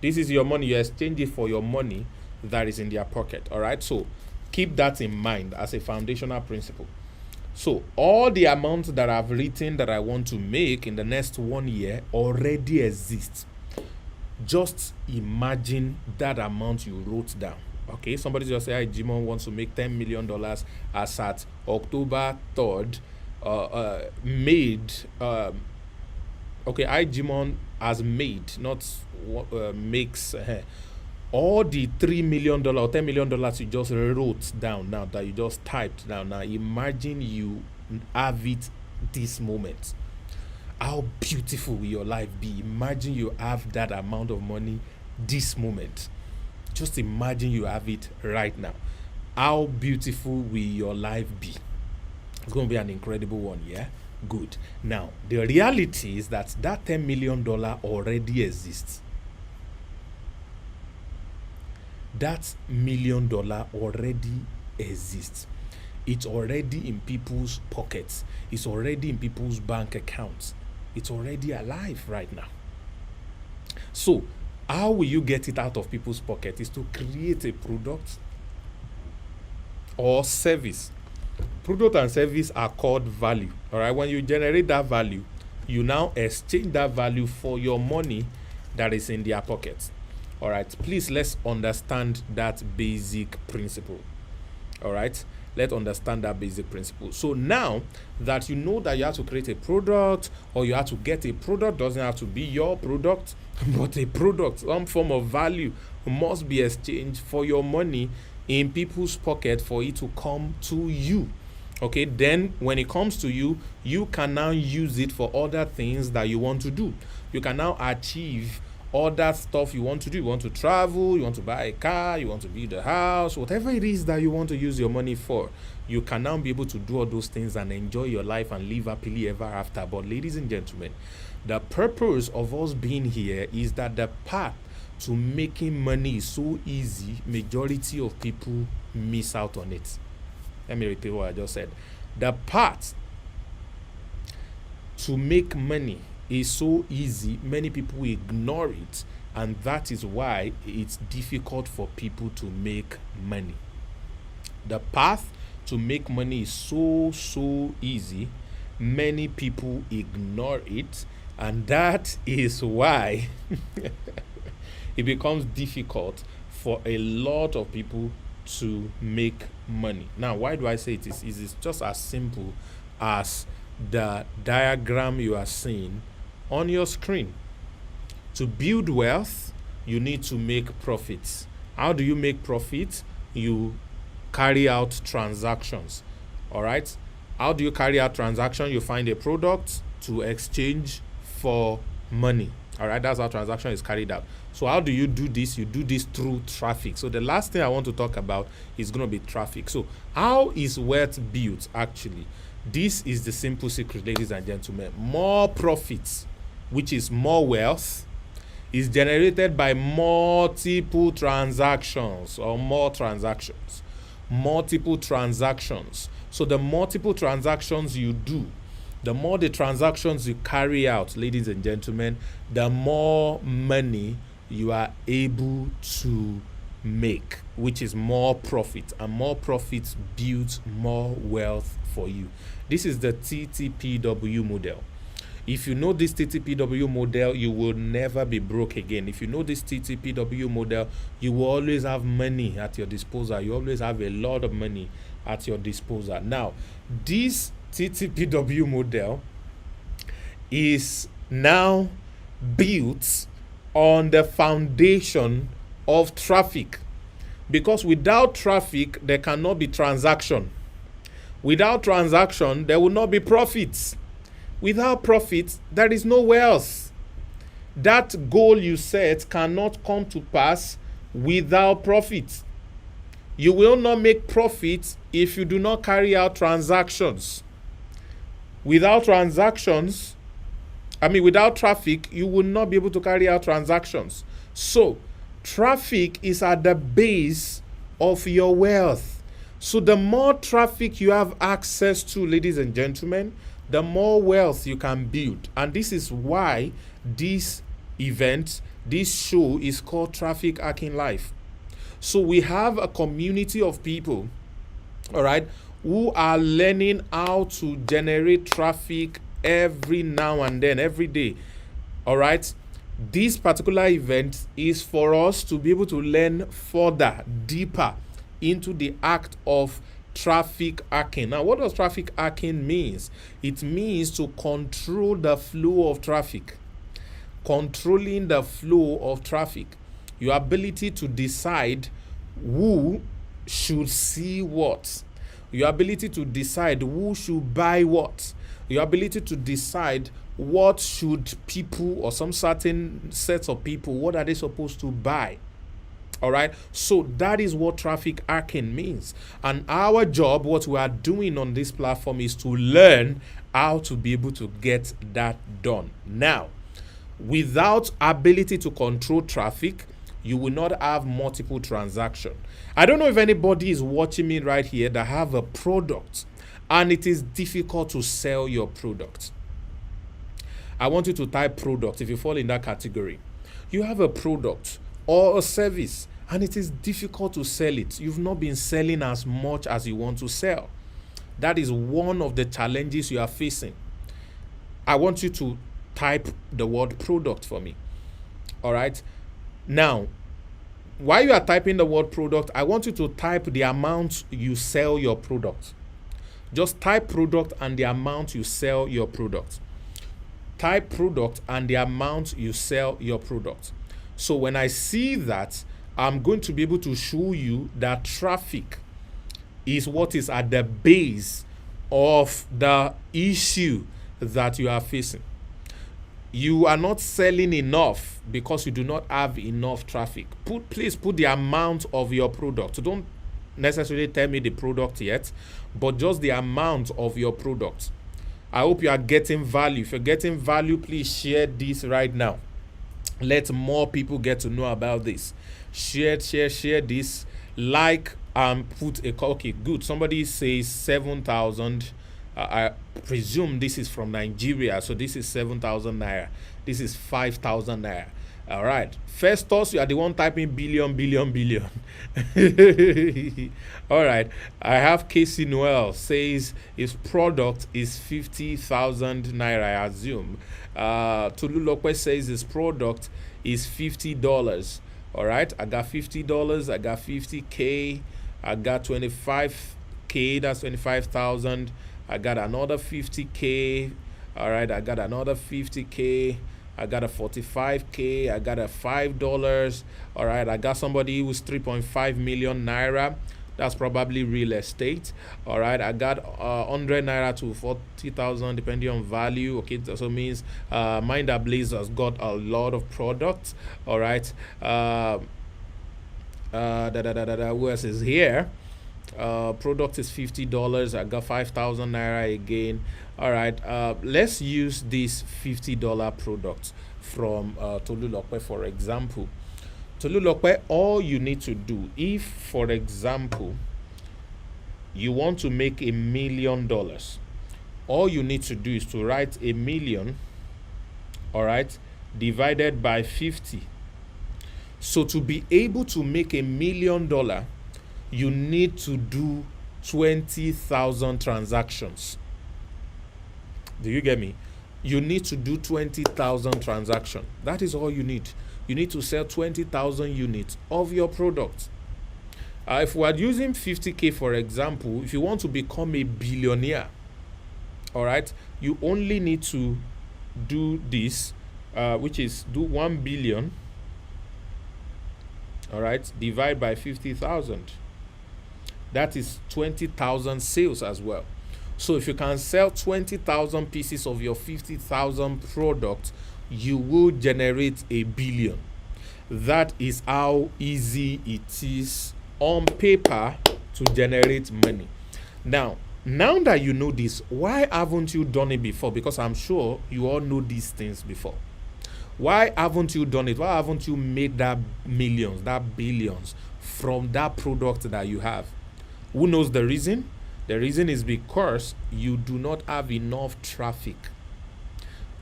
This is your money. You exchange it for your money that is in their pocket. All right. So keep that in mind as a foundational principle. So all the amounts that I've written that I want to make in the next 1 year already exist. Just imagine that amount you wrote down. Okay. Somebody just say, Jimon wants to make $10 million as at October 3rd. Made. Okay, Jimon has made, not makes. All the $3 million or $10 million you just wrote down now, that you just typed down. Now imagine you have it this moment. How beautiful will your life be? Imagine you have that amount of money this moment. Just imagine you have it right now. How beautiful will your life be? It's going to be an incredible one, yeah? Good. Now, the reality is that $10 million already exists. That $1 million already exists. It's already in people's pockets. It's already in people's bank accounts. It's already alive right now. So, how will you get it out of people's pockets? Is to create a product or service. Product and service are called value. All right. When you generate that value, you now exchange that value for your money that is in their pockets. All right. Please, let's understand that basic principle. All right. Let's understand that basic principle. So now that you know that you have to create a product or you have to get a product, doesn't have to be your product, but a product, some form of value must be exchanged for your money in people's pocket for it to come to you. Okay, then when it comes to you, you can now use it for other things that you want to do. You can now achieve all that stuff you want to do. You want to travel, you want to buy a car, you want to build a house, whatever it is that you want to use your money for, you can now be able to do all those things and enjoy your life and live happily ever after. But ladies and gentlemen, the purpose of us being here is that the path to making money is so easy, majority of people miss out on it. Let me repeat what I just said. The path to make money is so easy, many people ignore it, and that is why it's difficult for people to make money. The path to make money is so easy, many people ignore it, And that is why it becomes difficult for a lot of people to make money. Now, why do I say it is just as simple as the diagram you are seeing on your screen. To build wealth, you need to make profits. How do you make profits? You carry out transactions. All right. How do you carry out transaction? You find a product to exchange for money. All right, that's how transaction is carried out. So how do you do this? You do this through traffic. So the last thing I want to talk about is going to be traffic. So how is wealth built actually? This is the simple secret, ladies and gentlemen. More profits, which is more wealth, is generated by multiple transactions or more transactions. Multiple transactions. So the multiple transactions you do, the more the transactions you carry out, ladies and gentlemen, the more money you are able to make, which is more profit. And more profits builds more wealth for you. This is the TTPW model. If you know this TTPW model, you will never be broke again. If you know this TTPW model, you will always have money at your disposal. You always have a lot of money at your disposal. Now, this TTPW model is now built on the foundation of traffic, because without traffic there cannot be transaction. Without transaction there will not be profits. Without profits there is no wealth. That goal you set cannot come to pass without profit. You will not make profit if you do not carry out transactions. Without transactions, without traffic, you will not be able to carry out transactions. So, traffic is at the base of your wealth. So, the more traffic you have access to, ladies and gentlemen, the more wealth you can build. And this is why this event, this show is called Traffic Hacking Life. So, we have a community of people, all right, who are learning how to generate traffic every now and then, every day. All right. This particular event is for us to be able to learn further, deeper into the act of traffic hacking. Now, what does traffic hacking means? It means to control the flow of traffic. Controlling the flow of traffic. Your ability to decide who should see what. Your ability to decide who should buy what. Your ability to decide what should people or some certain sets of people, what are they supposed to buy? All right. So that is what traffic hacking means. And our job, what we are doing on this platform, is to learn how to be able to get that done. Now, without ability to control traffic, you will not have multiple transactions. I don't know if anybody is watching me right here that have a product and it is difficult to sell your product. I want you to type product if you fall in that category. You have a product or a service and it is difficult to sell it. You've not been selling as much as you want to sell. That is one of the challenges you are facing. I want you to type the word product for me. All right. Now, while you are typing the word product, I want you to type the amount you sell your product. Just type product and the amount you sell your product. Type product and the amount you sell your product. So when I see that, I'm going to be able to show you that traffic is what is at the base of the issue that you are facing. You are not selling enough because you do not have enough traffic. Please put the amount of your product. So don't necessarily tell me the product yet, but just the amount of your product. I hope you are getting value. If you're getting value, please share this right now. Let more people get to know about this. Share this. Like and put a okay, good. Somebody says 7,000. I presume this is from Nigeria, so this is 7,000 naira. This is 5,000 naira. All right. Festus, you are the one typing billion. All right. I have Casey Noel says his product is 50,000 naira, I assume. Tolulope says his product is $50. All right, I got $50. I got 50K. I got 25K. That's 25,000. I got another 50K. All right, I got another 50K. I got a 45K. I got a $5. All right, I got somebody who's 3.5 million naira. That's probably real estate. All right, I got 100 naira to 40,000 depending on value. Okay, that also means Mind That Blaze has got a lot of products. All right, who else is here? Product is $50. I got 5,000 naira again. All right, let's use this $50 product from Tolulope, for example. Tolulope, all you need to do, if for example you want to make $1 million, all you need to do is to write $1 million, all right, divided by 50. So to be able to make $1 million, you need to do 20,000 transactions. Do you get me? You need to do 20,000 transactions. That is all you need. You need to sell 20,000 units of your product. If we are using 50K, for example, if you want to become a billionaire, all right, you only need to do this, which is do 1 billion, all right, divide by 50,000. That is 20,000 sales as well. So if you can sell 20,000 pieces of your 50,000 product, you will generate $1 billion. That is how easy it is on paper to generate money. Now that you know this, why haven't you done it before? Because I'm sure you all know these things before. Why haven't you done it? Why haven't you made that millions, that billions from that product that you have? Who knows the reason? The reason is because you do not have enough traffic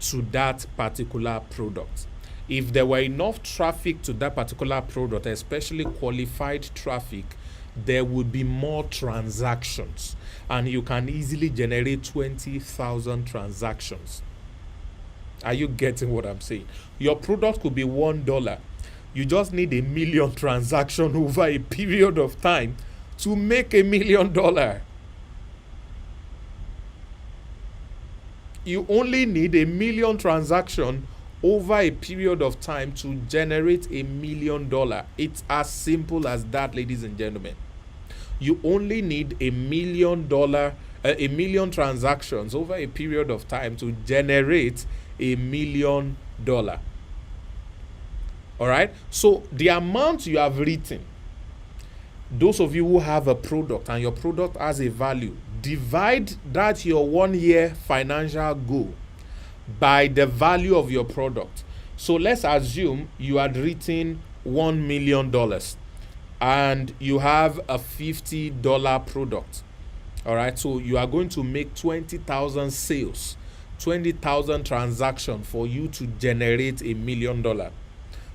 to that particular product. If there were enough traffic to that particular product, especially qualified traffic, there would be more transactions, and you can easily generate 20,000 transactions. Are you getting what I'm saying? Your product could be $1. You just need 1 million transactions over a period of time to make $1 million. You only need 1 million transactions over a period of time to generate $1 million. It's as simple as that, ladies and gentlemen. You only need $1 million, 1 million transactions over a period of time to generate $1 million. All right. So the amount you have written, those of you who have a product and your product has a value, divide that your 1 year financial goal by the value of your product. So let's assume you had written $1 million and you have a $50 product. All right, so you are going to make 20,000 sales, 20,000 transactions for you to generate $1 million.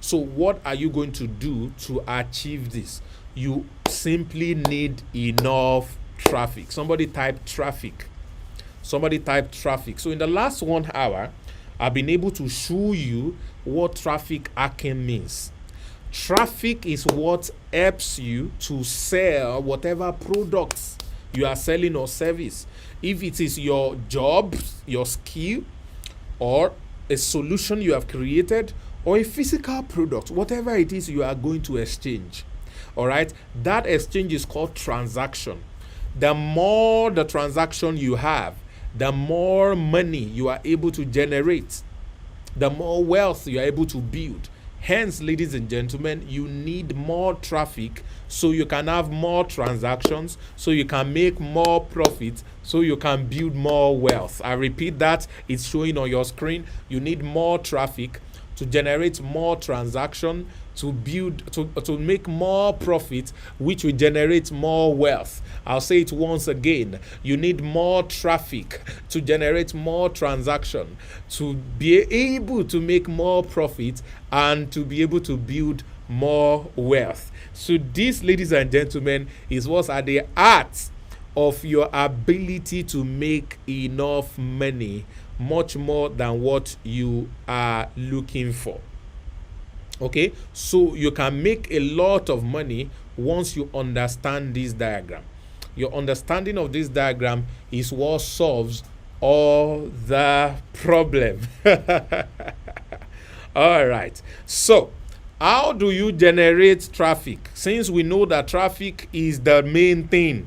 So what are you going to do to achieve this? You simply need enough traffic. Somebody type traffic. Somebody type traffic. So in the last 1 hour, I've been able to show you what traffic hacking means. Traffic is what helps you to sell whatever products you are selling or service. If it is your job, your skill, or a solution you have created, or a physical product, whatever it is you are going to exchange. All right, that exchange is called transaction. The more the transaction you have, the more money you are able to generate, the more wealth you are able to build. Hence, ladies and gentlemen, you need more traffic so you can have more transactions, so you can make more profit, so you can build more wealth. I repeat that, it's showing on your screen. You need more traffic to generate more transaction, to build, to make more profit, which will generate more wealth. I'll say it once again. You need more traffic to generate more transaction, to be able to make more profit, and to be able to build more wealth. So this, ladies and gentlemen, is what's at the heart of your ability to make enough money much more than what you are looking for. Okay, so you can make a lot of money once you understand this diagram. Your understanding of this diagram is what solves all the problem. All right, so how do you generate traffic? Since we know that traffic is the main thing,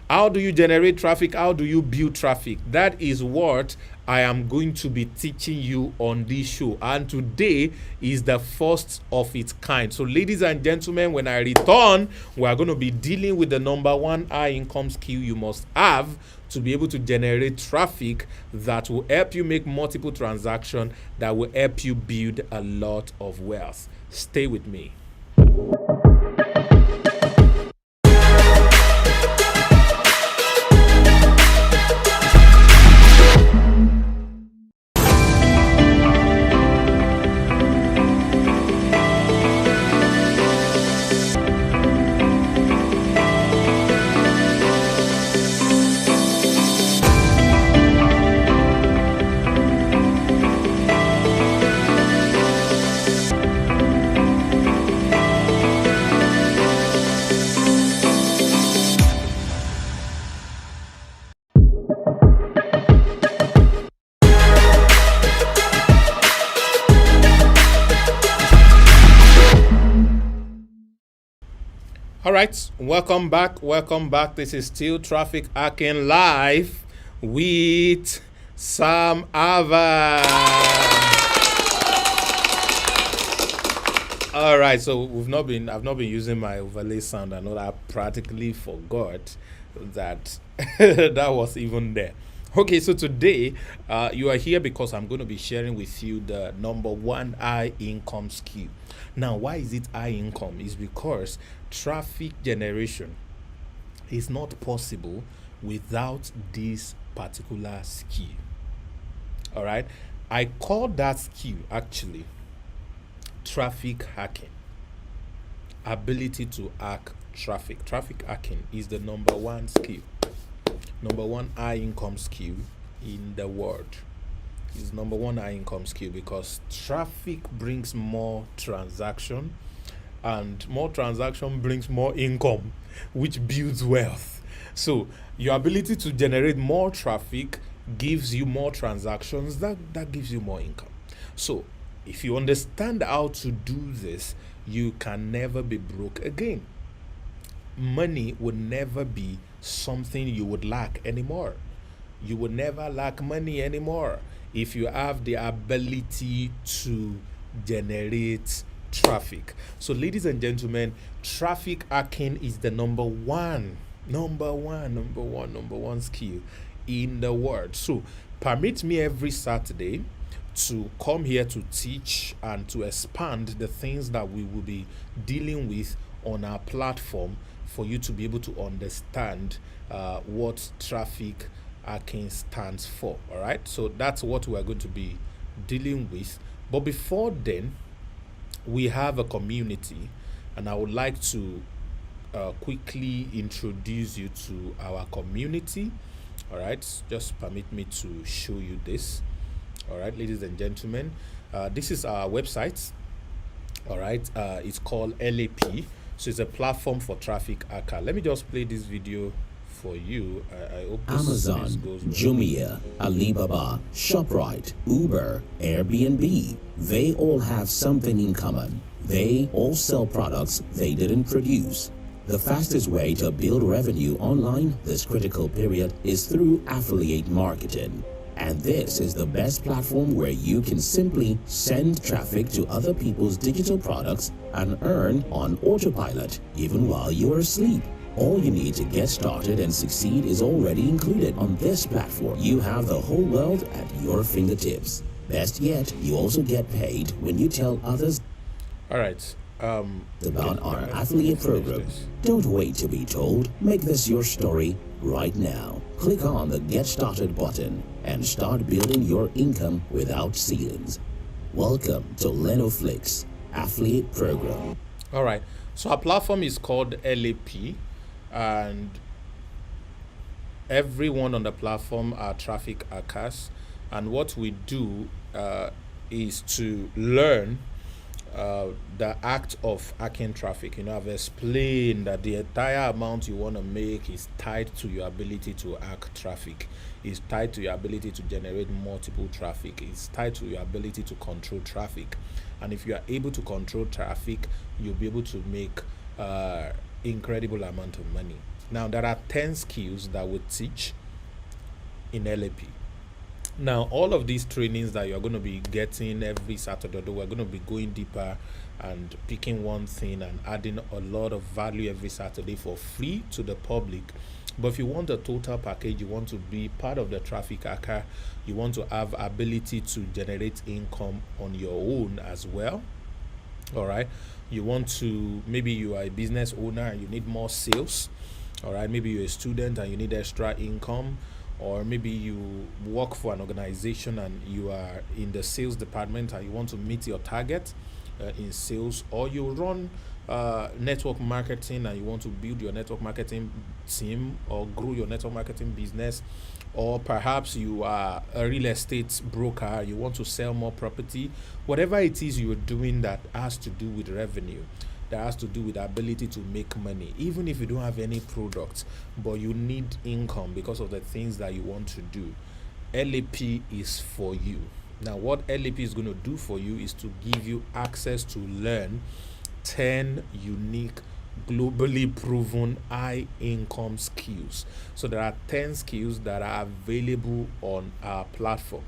how do you generate traffic? How do you build traffic? That is what I am going to be teaching you on this show. And today is the first of its kind. So ladies and gentlemen, when I return, we are going to be dealing with the number one high income skill you must have to be able to generate traffic that will help you make multiple transactions, that will help you build a lot of wealth. Stay with me. All right, welcome back. Welcome back. This is still Traffic Hacking Live with Sam Ava. All right, so I've not been using my overlay sound. I know that I practically forgot that that was even there. Okay, so today you are here because I'm going to be sharing with you the number one high income skill. Now, why is it high income? It's because traffic generation is not possible without this particular skill. All right, I call that skill actually traffic hacking. Ability to hack traffic. Traffic hacking is the number one skill, number one high income skill in the world. Is number one high income skill because traffic brings more transaction, and more transaction brings more income, which builds wealth. So your ability to generate more traffic gives you more transactions, that gives you more income. So if you understand how to do this, you can never be broke again. Money will never be something you would lack anymore. You will never lack money anymore if you have the ability to generate traffic. So ladies and gentlemen, traffic hacking is the number one skill in the world. So permit me every Saturday to come here to teach and to expand the things that we will be dealing with on our platform for you to be able to understand what traffic hacking stands for. All right, so that's what we are going to be dealing with. But before then, we have a community, and I would like to quickly introduce you to our community. All right, just permit me to show you this. All right, ladies and gentlemen, this is our website. All right, it's called LAP, so it's a platform for traffic hacker. Let me just play this video for you. I hope Amazon, this goes well. Jumia, Alibaba, ShopRite, Uber, Airbnb, they all have something in common. They all sell products they didn't produce. The fastest way to build revenue online this critical period is through affiliate marketing. And this is the best platform where you can simply send traffic to other people's digital products and earn on autopilot even while you are asleep. All you need to get started and succeed is already included on this platform. You have the whole world at your fingertips. Best yet, you also get paid when you tell others All right. about our affiliate program. Don't wait to be told. Make this your story right now. Click on the Get Started button and start building your income without ceilings. Welcome to Lenoflix Affiliate Program. All right. So our platform is called LAP, and everyone on the platform are traffic hackers. And what we do is to learn the act of hacking traffic. I've explained that the entire amount you want to make is tied to your ability to hack traffic, is tied to your ability to generate multiple traffic, is tied to your ability to control traffic. And if you are able to control traffic, you'll be able to make incredible amount of money. Now, there are 10 skills that we teach in LAP. Now, all of these trainings that you're going to be getting every Saturday, we're going to be going deeper and picking one thing and adding a lot of value every Saturday for free to the public. But if you want a total package, you want to be part of the traffic hacker, you want to have ability to generate income on your own as well. All right. You want to, maybe you are a business owner and you need more sales. All right. Maybe you're a student and you need extra income. Or maybe you work for an organization and you are in the sales department and you want to meet your target in sales, or you run network marketing and you want to build your network marketing team or grow your network marketing business, or perhaps you are a real estate broker, you want to sell more property. Whatever it is you're doing that has to do with revenue, that has to do with the ability to make money, even if you don't have any products, but you need income because of the things that you want to do, LAP is for you. Now, what LAP is going to do for you is to give you access to learn 10 unique, globally proven high income skills. So there are 10 skills that are available on our platform,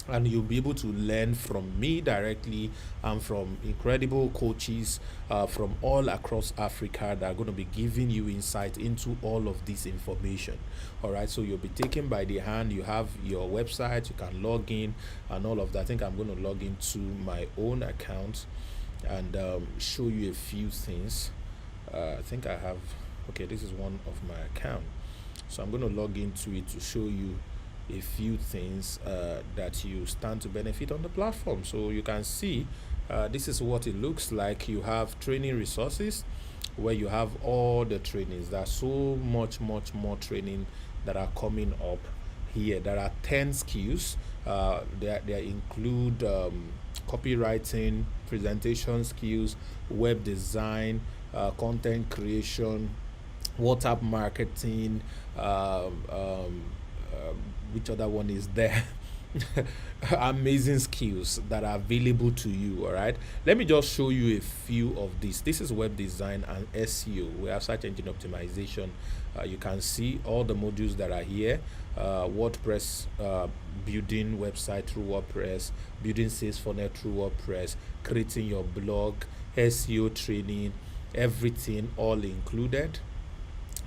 and you'll be able to learn from me directly and from incredible coaches from all across Africa that are going to be giving you insight into all of this information. All right, so you'll be taken by the hand. You have your website, you can log in and all of that. I think I'm going to log into my own account and show you a few things. I think I have, okay, this is one of my account. So I'm going to log into it to show you a few things that you stand to benefit on the platform. So you can see this is what it looks like. You have training resources where you have all the trainings. There's so much more training that are coming up here. There are 10 skills. They include copywriting, presentation skills, web design, content creation, WhatsApp marketing, which other one is there? Amazing skills that are available to you. All right, let me just show you a few of these. This is web design and SEO. We have search engine optimization. You can see all the modules that are here. WordPress, building website through WordPress, building sales funnel through WordPress, creating your blog, SEO training, everything all included.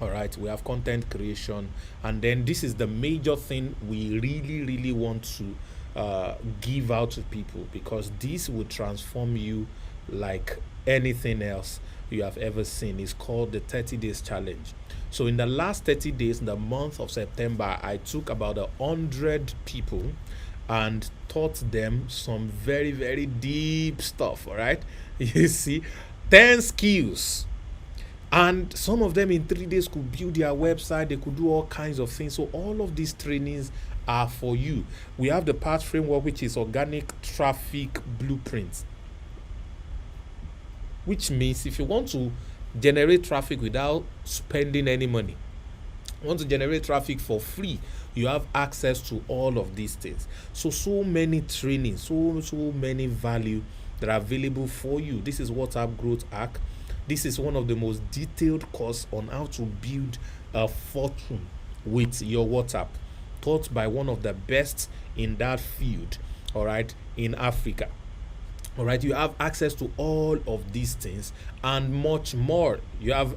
All right, we have content creation, and then this is the major thing we really want to give out to people, because this will transform you like anything else you have ever seen. It's called the 30 days challenge. So in the last 30 days, in the month of September, I took about 100 people and taught them some very deep stuff. All right, you see, 10 skills. And some of them in 3 days could build their website. They could do all kinds of things. So all of these trainings are for you. We have the PATH framework, which is organic traffic blueprint, which means if you want to generate traffic without spending any money, want to generate traffic for free, you have access to all of these things. So many trainings, so many value that are available for you. This is WhatsApp Growth Hack. This is one of the most detailed course on how to build a fortune with your WhatsApp, taught by one of the best in that field, all right, in Africa. All right, you have access to all of these things and much more. You have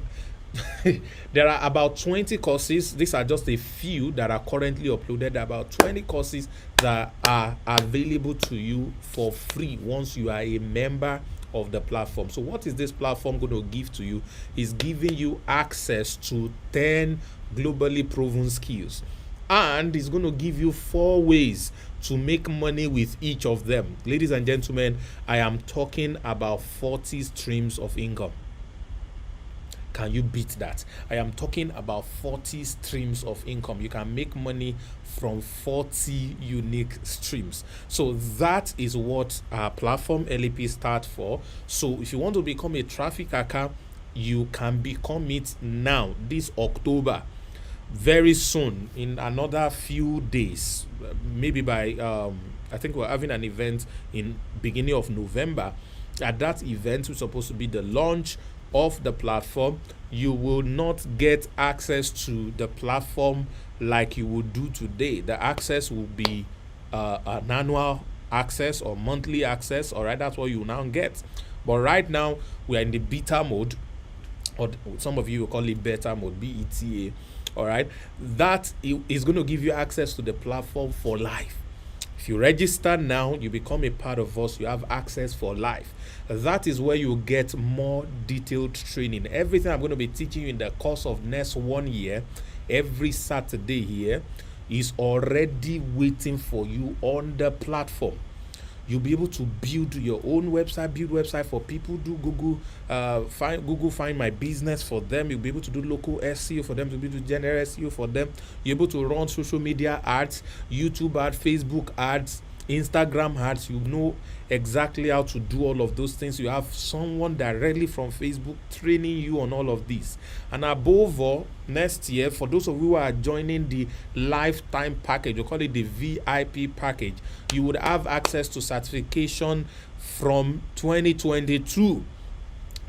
there are about 20 courses. These are just a few that are currently uploaded. There are about 20 courses that are available to you for free once you are a member of the platform. So what is this platform going to give to you? Is giving you access to 10 globally proven skills, and it's going to give you 4 ways to make money with each of them. Ladies and gentlemen, I am talking about 40 streams of income. Can you beat that? I am talking about 40 streams of income. You can make money from 40 unique streams. So that is what our platform LEP starts for. So if you want to become a traffic hacker, you can become it now, this October. Very soon, in another few days, maybe by I think we're having an event in beginning of November. At that event, which is supposed to be the launch of the platform, you will not get access to the platform like you would do today. The access will be an annual access or monthly access. All right, that's what you will now get. But right now, we are in the beta mode, or some of you will call it beta mode, BETA. All right, that is going to give you access to the platform for life. If you register now, you become a part of us, you have access for life. That is where you get more detailed training. Everything I'm going to be teaching you in the course of next 1 year, every Saturday here, is already waiting for you on the platform. You'll be able to build your own website, build website for people, do Google find my business for them. You'll be able to do local SEO for them, to be able to generate SEO for them. You're able to run social media ads, YouTube ads, Facebook ads, Instagram ads. You know exactly how to do all of those things. You have someone directly from Facebook training you on all of these. And above all, next year, for those of you who are joining the lifetime package, we call it the VIP package, you would have access to certification from 2022.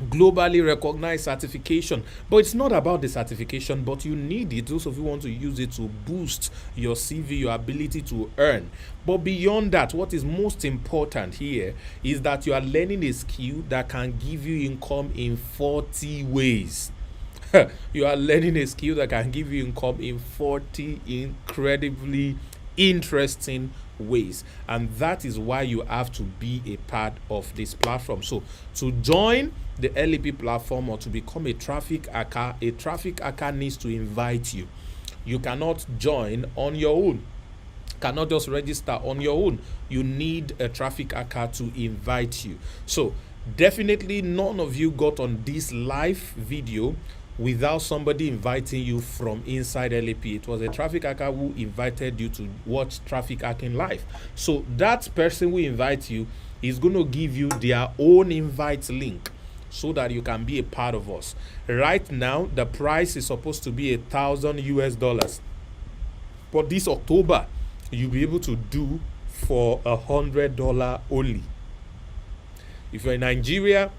Globally recognized certification. But it's not about the certification, but you need it. Those of you want to use it to boost your CV, your ability to earn. But beyond that, what is most important here is that you are learning a skill that can give you income in 40 ways. You are learning a skill that can give you income in 40 incredibly interesting ways, and that is why you have to be a part of this platform. So to join the LEP platform or to become a traffic hacker needs to invite you. You cannot join on your own, cannot just register on your own. You need a traffic hacker to invite you. So definitely none of you got on this live video without somebody inviting you from inside LEP. It was a traffic hacker who invited you to watch Traffic Hacking Live. So that person who invites you is going to give you their own invite link so that you can be a part of us. Right now, the price is supposed to be $1,000 US. But this October, you'll be able to do for $100 only. If you're in Nigeria,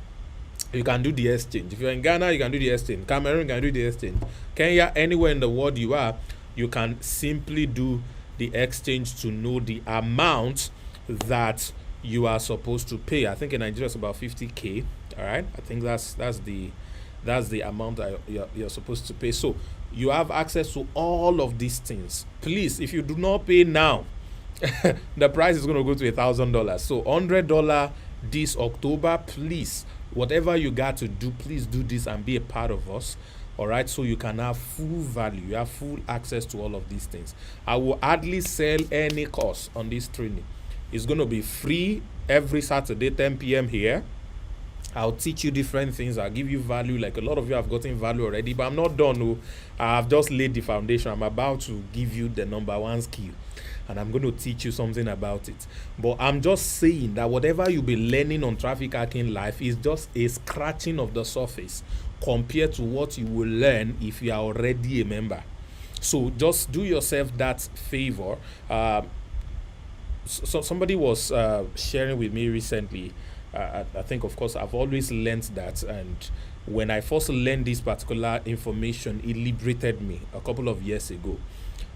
you can do the exchange. If you're in Ghana, you can do the exchange. Cameroon, you can do the exchange. Kenya, anywhere in the world you are, you can simply do the exchange to know the amount that you are supposed to pay. I think in Nigeria it's about 50K. All right, I think that's the amount that you're supposed to pay. So you have access to all of these things. Please, if you do not pay now, the price is going to go to $1,000. So $100 this October. Please, whatever you got to do, please do this and be a part of us. All right, so you can have full value, you have full access to all of these things. I will hardly sell any course on this training. It's going to be free every Saturday 10 p.m. here. I'll teach you different things. I'll give you value. Like a lot of you have gotten value already, but I'm not done. No, I've just laid the foundation. I'm about to give you the number one skill, and I'm going to teach you something about it. But I'm just saying that whatever you'll be learning on Traffic Hacking Live is just a scratching of the surface compared to what you will learn if you are already a member. So just do yourself that favor. So somebody was sharing with me recently. I think, of course, I've always learned that, and when I first learned this particular information, it liberated me a couple of years ago.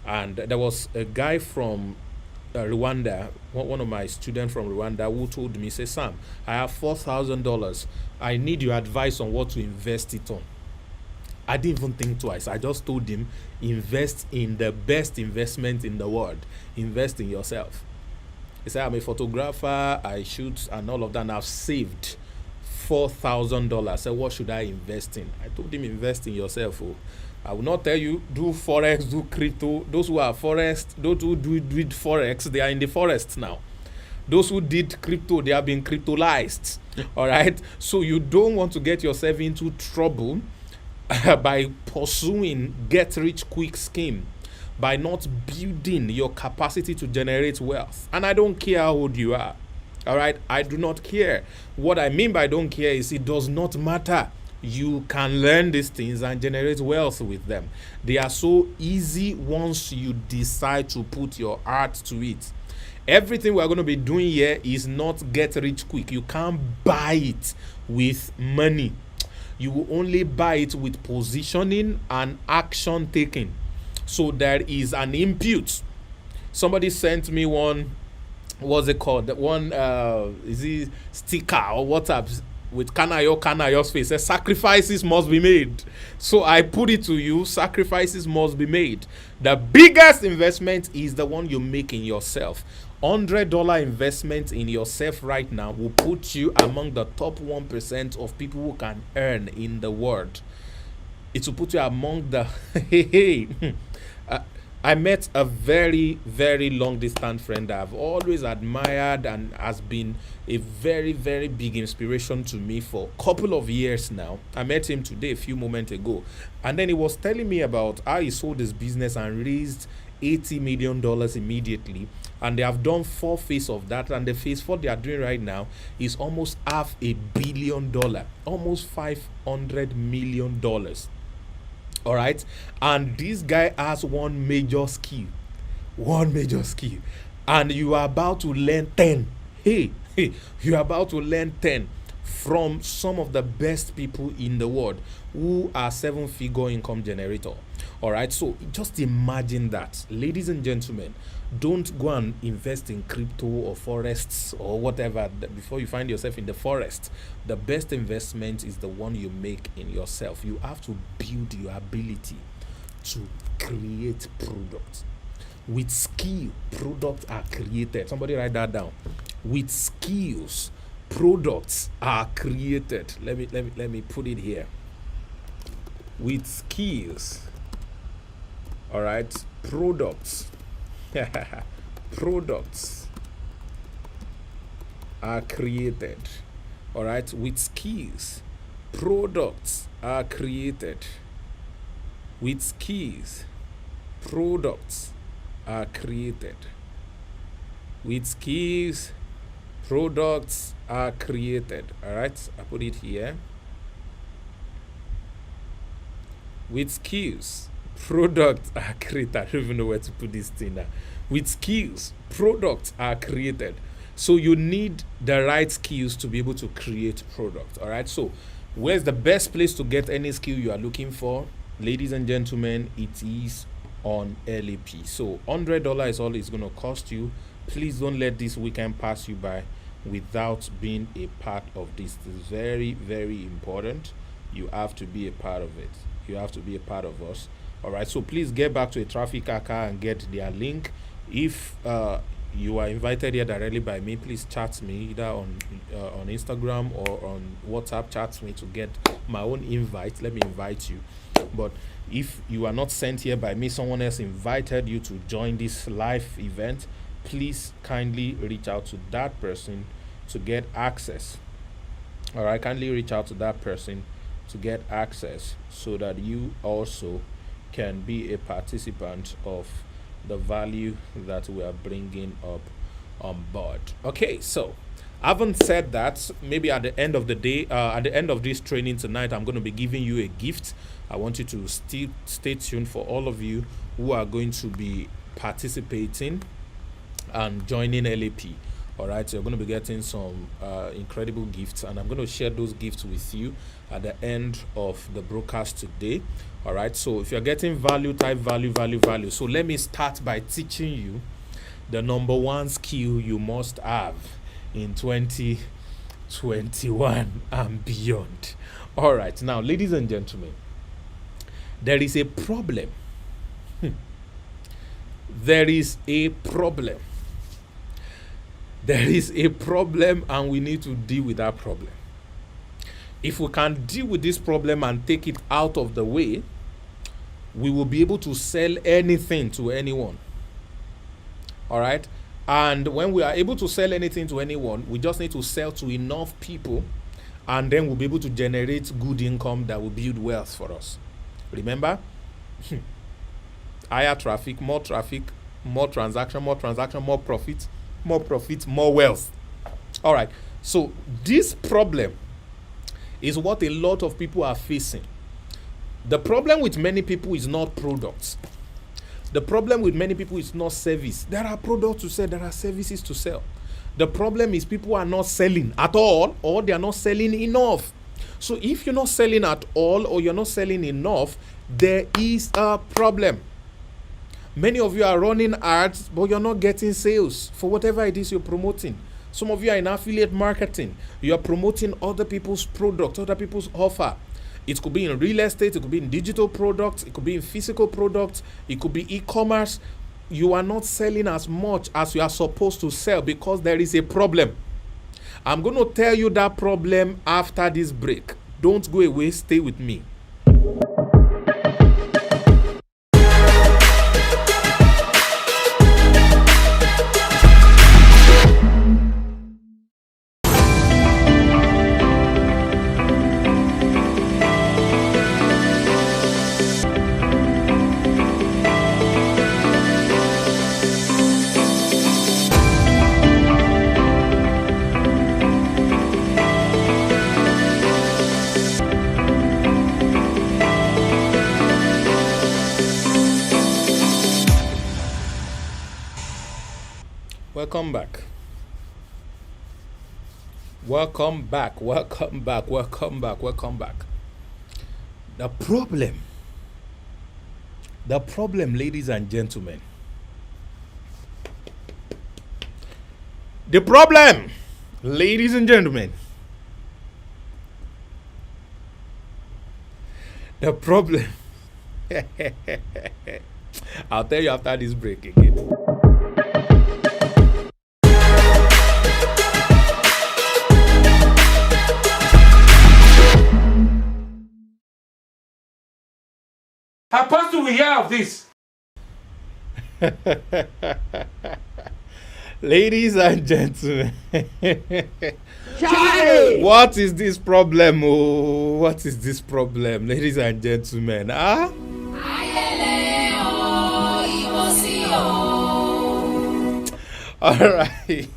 And there was a guy from Rwanda, one of my students from Rwanda, who told me, say, Sam, I have $4,000. I need your advice on what to invest it on. I didn't even think twice. I just told him, invest in the best investment in the world. Invest in yourself. He said, I'm a photographer, I shoot and all of that, and I've saved $4,000. I said, what should I invest in? I told him, invest in yourself. Oh. I will not tell you, do Forex, do crypto. Those who are forest, those who do Forex, they are in the forest now. Those who did crypto, they have been cryptolized. All right? So you don't want to get yourself into trouble by pursuing get rich quick scheme, by not building your capacity to generate wealth. And I don't care how old you are. All right, I do not care. What I mean by don't care is it does not matter. You can learn these things and generate wealth with them. They are so easy once you decide to put your heart to it. Everything we're going to be doing here is not get rich quick. You can't buy it with money. You will only buy it with positioning and action taking. So there is an input. Somebody sent me one, what's it called? That one is it sticker or WhatsApp with Kanayo's face. Says sacrifices must be made. So I put it to you, sacrifices must be made. The biggest investment is the one you make in yourself. $100 investment in yourself right now will put you among the top 1% of people who can earn in the world. It will put you among the I met a very, very long distance friend that I've always admired and has been a very, very big inspiration to me for a couple of years now. I met him today, a few moments ago. And then he was telling me about how he sold his business and raised $80 million immediately. And they have done 4 phases of that. And the phase 4 they are doing right now is almost $500 million, almost $500 million. All right, and this guy has one major skill, and you are about to learn 10. Hey, you are about to learn 10 from some of the best people in the world who are 7-figure income generator. All right, so just imagine that, ladies and gentlemen. Don't go and invest in crypto or forests or whatever before you find yourself in the forest. The best investment is the one you make in yourself. You have to build your ability to create products. With skill, products are created. Somebody write that down. With skills, products are created. Let me put it here. With skills, all right, products products are created. All right, with skills, products are created. With skills, products are created. With skills, products are created. All right, I put it here. With skills, products are created. I don't even know where to put this thing now. With skills, products are created. So you need the right skills to be able to create products. All right. So where's the best place to get any skill you are looking for? Ladies and gentlemen, it is on LAP. So $100 is all it's going to cost you. Please don't let this weekend pass you by without being a part of this. This is very, very important. You have to be a part of it. You have to be a part of us. All right, so please get back to a traffic car and get their link. If you are invited here directly by me, please chat me either on Instagram or on WhatsApp. Chat me to get my own invite. Let me invite you. But if you are not sent here by me, someone else invited you to join this live event, please kindly reach out to that person to get access. All right, kindly reach out to that person to get access so that you also can be a participant of the value that we are bringing up on board. Okay, so having said that, maybe at the end of the day, at the end of this training tonight, I'm going to be giving you a gift. I want you to stay tuned for all of you who are going to be participating and joining LAP. All right, so you're going to be getting some incredible gifts, and I'm going to share those gifts with you at the end of the broadcast today. All right, so if you're getting value, type value. So let me start by teaching you the number one skill you must have in 2021 and beyond. All right, now, ladies and gentlemen, there is a problem. There is a problem. There is a problem, and we need to deal with that problem. If we can deal with this problem and take it out of the way, we will be able to sell anything to anyone. All right? And when we are able to sell anything to anyone, we just need to sell to enough people and then we'll be able to generate good income that will build wealth for us. Remember, higher traffic, more transaction, more profit, more wealth. All right. So this problem is what a lot of people are facing. The problem with many people is not products. The problem with many people is not service. There are products to sell, there are services to sell. The problem is people are not selling at all, or they are not selling enough. So if you're not selling at all, or you're not selling enough, there is a problem. Many of you are running ads, but you're not getting sales for whatever it is you're promoting. Some of you are in affiliate marketing. You are promoting other people's products, other people's offer. It could be in real estate, it could be in digital products, it could be in physical products, it could be e-commerce. You are not selling as much as you are supposed to sell because there is a problem. I'm going to tell you that problem after this break. Don't go away, stay with me. Welcome back. Welcome back. Welcome back. Welcome back. Welcome back. The problem, ladies and gentlemen. The problem, ladies and gentlemen. The problem. I'll tell you after this break again. Apostle, we hear of this. Ladies and gentlemen, what is this problem? Oh, what is this problem, ladies and gentlemen? All right.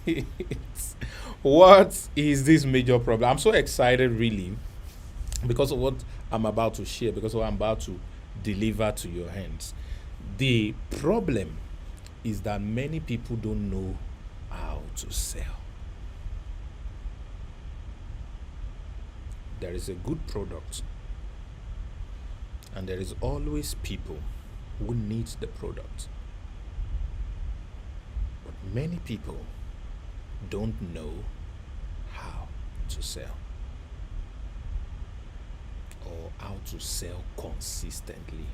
What is this major problem? I'm so excited, really, because of what I'm about to share, because of what I'm about to deliver to your hands. The problem is that many people don't know how to sell. There is a good product, and there is always people who need the product. But many people don't know how to sell, or how to sell consistently.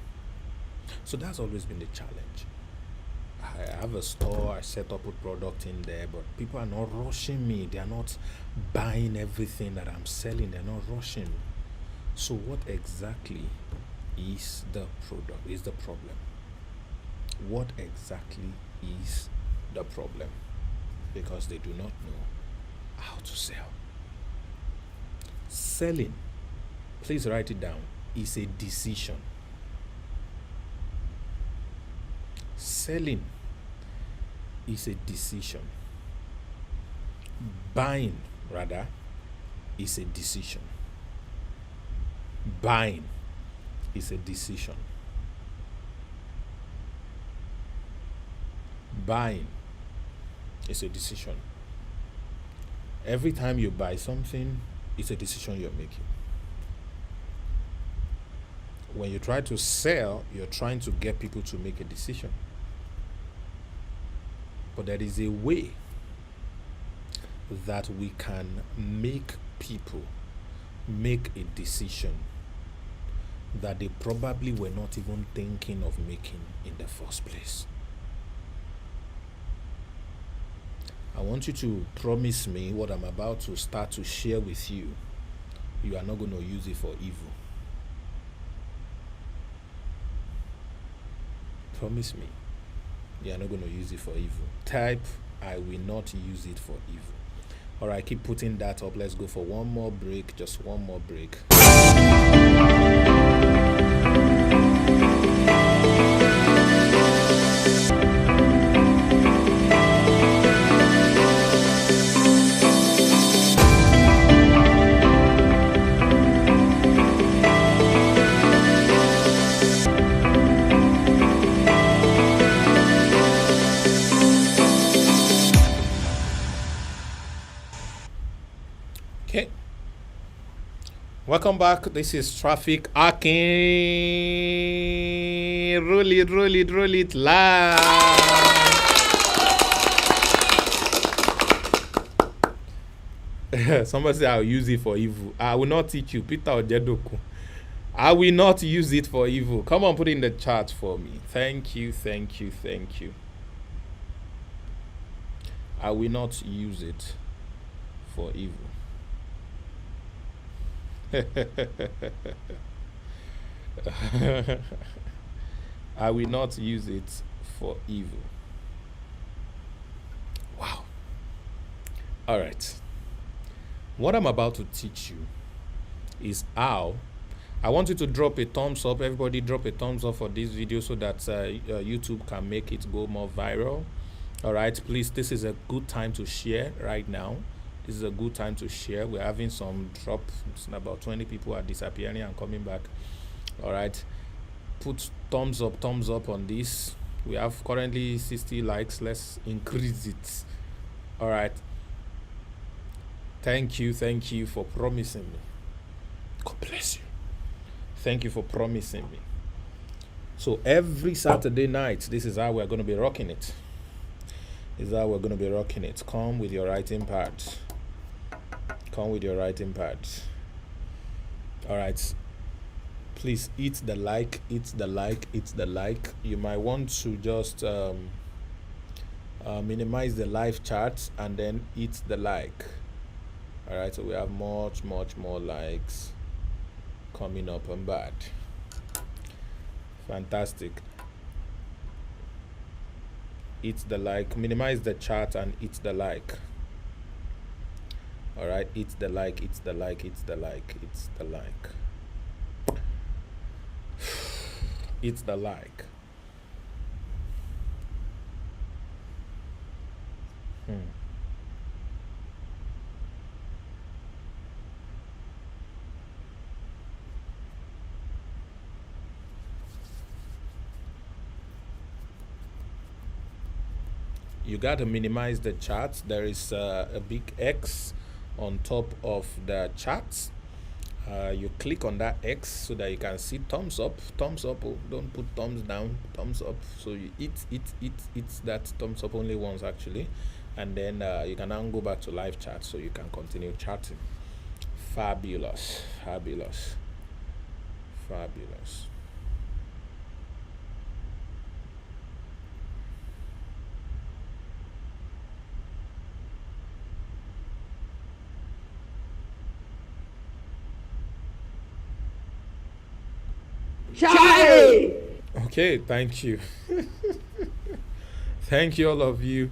So that's always been the challenge. I have a store, I set up a product in there, but people are not rushing me. They are not buying everything that I'm selling. They're not rushing me. So what exactly is the product, is the problem? What exactly is the problem? Because they do not know how to sell. Selling, please write it down, is a decision. Selling is a decision. Buying, rather, is a decision. Buying is a decision. Buying is a decision. Every time you buy something, it's a decision you're making. When you try to sell, you're trying to get people to make a decision. But there is a way that we can make people make a decision that they probably were not even thinking of making in the first place. I want you to promise me what I'm about to start to share with you. You are not going to use it for evil. Promise me. You are not going to use it for evil. Type, I will not use it for evil. All right, keep putting that up. Let's go for one more break, just one more break. Okay. Welcome back. This is Traffic Akin. Roll it live. Somebody say I'll use it for evil. I will not teach you, Peter Ojedoku. I will not use it for evil. Come on, put it in the chat for me. Thank you. I will not use it for evil. I will not use it for evil. Wow. All right. What I'm about to teach you is how I want you to drop a thumbs up. Everybody drop a thumbs up for this video so that YouTube can make it go more viral. All right, please, this is a good time to share right now. This is a good time to share. We're having some drop. About 20 people are disappearing and coming back. All right, put thumbs up on this. We have currently 60 likes. Let's increase it. All right, thank you for promising me. God bless you. Thank you for promising me. So every Saturday night, this is how we're going to be rocking it. This is how we're going to be rocking it. Come with your writing pad. Come with your writing pad. All right. Please hit the like. You might want to just minimize the live chat and then hit the like. All right. So we have much more likes coming up and bad. Fantastic. Hit the like. Minimize the chat and hit the like. All right, it's the like. It's the like. It's the like. You got to minimize the chat. There is a big X on top of the chat. You click on that X so that you can see thumbs up. Oh, don't put thumbs down, thumbs up. So you hit that thumbs up only once actually, and then you can now go back to live chat so you can continue chatting. Fabulous. Charlie! Okay, thank you. Thank you all of you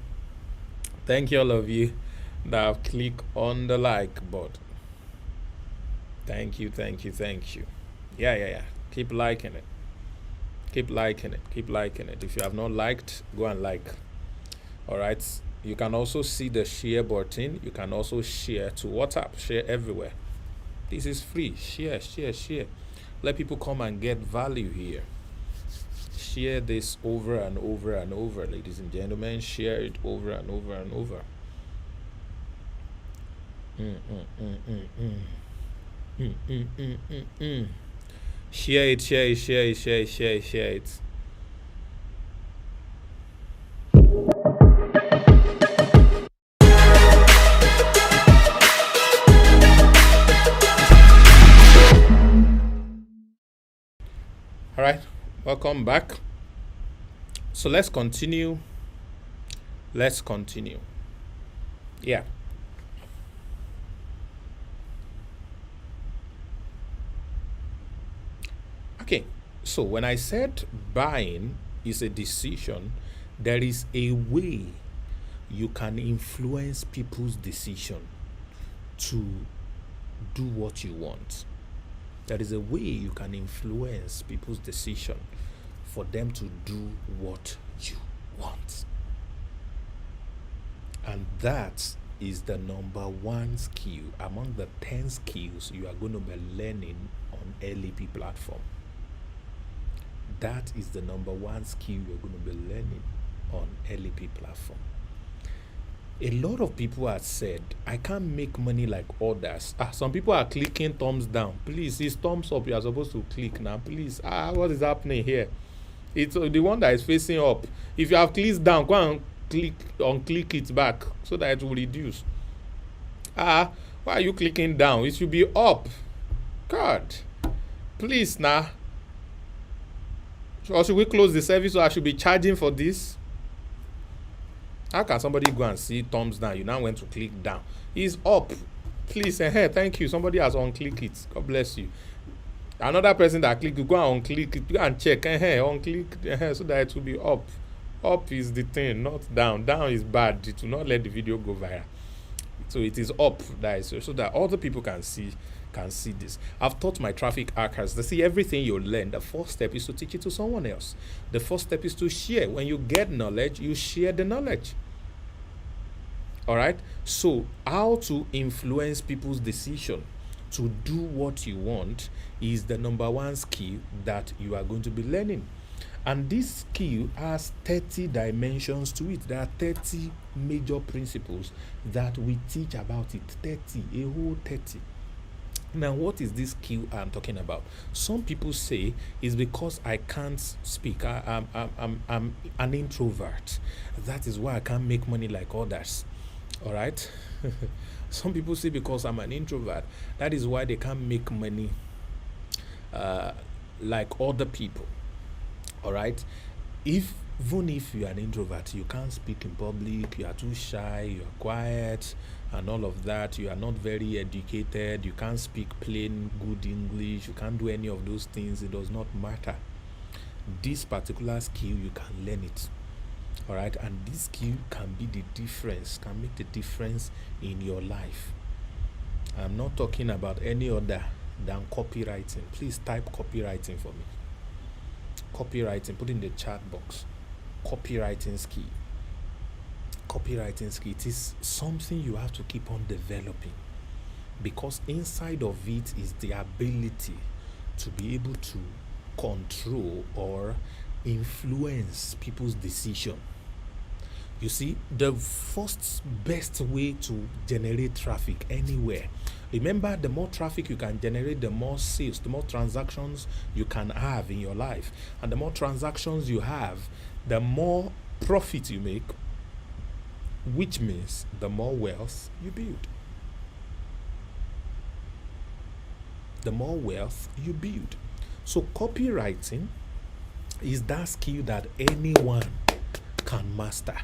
that have clicked on the like button. Thank you. Yeah. Keep liking it. Keep liking it. If you have not liked, go and like. All right. You can also see the share button. You can also share to WhatsApp. Share everywhere. This is free. Share. Let people come and get value here. Share this over and over, ladies and gentlemen. Share it over and over. Share it. All right, welcome back. So let's continue. Yeah. Okay, so when I said buying is a decision, there is a way you can influence people's decision. to do what you want. There is a way you can influence people's decision for them to do what you want. And that is the number one skill among the 10 skills you are going to be learning on LEP platform. That is the number one skill you're going to be learning on LEP platform. A lot of people have said, I can't make money like others. Some people are clicking thumbs down. Please, it's thumbs up you are supposed to click now. Please, what is happening here? It's the one that is facing up. If you have clicks down, go and click it back so that it will reduce. Why are you clicking down? It should be up. God, please now. Or should we close the service, or I should be charging for this? How can somebody go and see thumbs down? You now went to click down. It's up. Please, thank you. Somebody has unclick it. God bless you. Another person that click, you go and unclick it. Go and check. Unclick so that it will be up. Up is the thing, not down. Down is bad. It will not let the video go viral. So it is up, that is, so that other people can see this. I've taught my traffic hackers to see everything you learn. The first step is to teach it to someone else. The first step is to share. When you get knowledge, you share the knowledge. All right. So how to influence people's decision to do what you want is the number one skill that you are going to be learning. And this skill has 30 dimensions to it. There are 30 major principles that we teach about it. 30, a whole 30. Now, what is this skill I'm talking about? Some people say it's because I can't speak. I'm an introvert. That is why I can't make money like others. All right? Some people say because I'm an introvert, that is why they can't make money like other people. All right? Even if you're an introvert, you can't speak in public, you are too shy, you are quiet, and all of that, you are not very educated, you can't speak plain good English, you can't do any of those things, it does not matter. This particular skill, you can learn it. All right? And this skill can be the difference, can make the difference in your life. I'm not talking about any other than copywriting. Please type copywriting for me. Copywriting, put in the chat box. Copywriting skill. Copywriting skill. It is something you have to keep on developing, because inside of it is the ability to be able to control or influence people's decision. You see, the first best way to generate traffic anywhere. Remember, the more traffic you can generate, the more sales, the more transactions you can have in your life. And the more transactions you have, the more profit you make, which means the more wealth you build. The more wealth you build. So copywriting is that skill that anyone can master.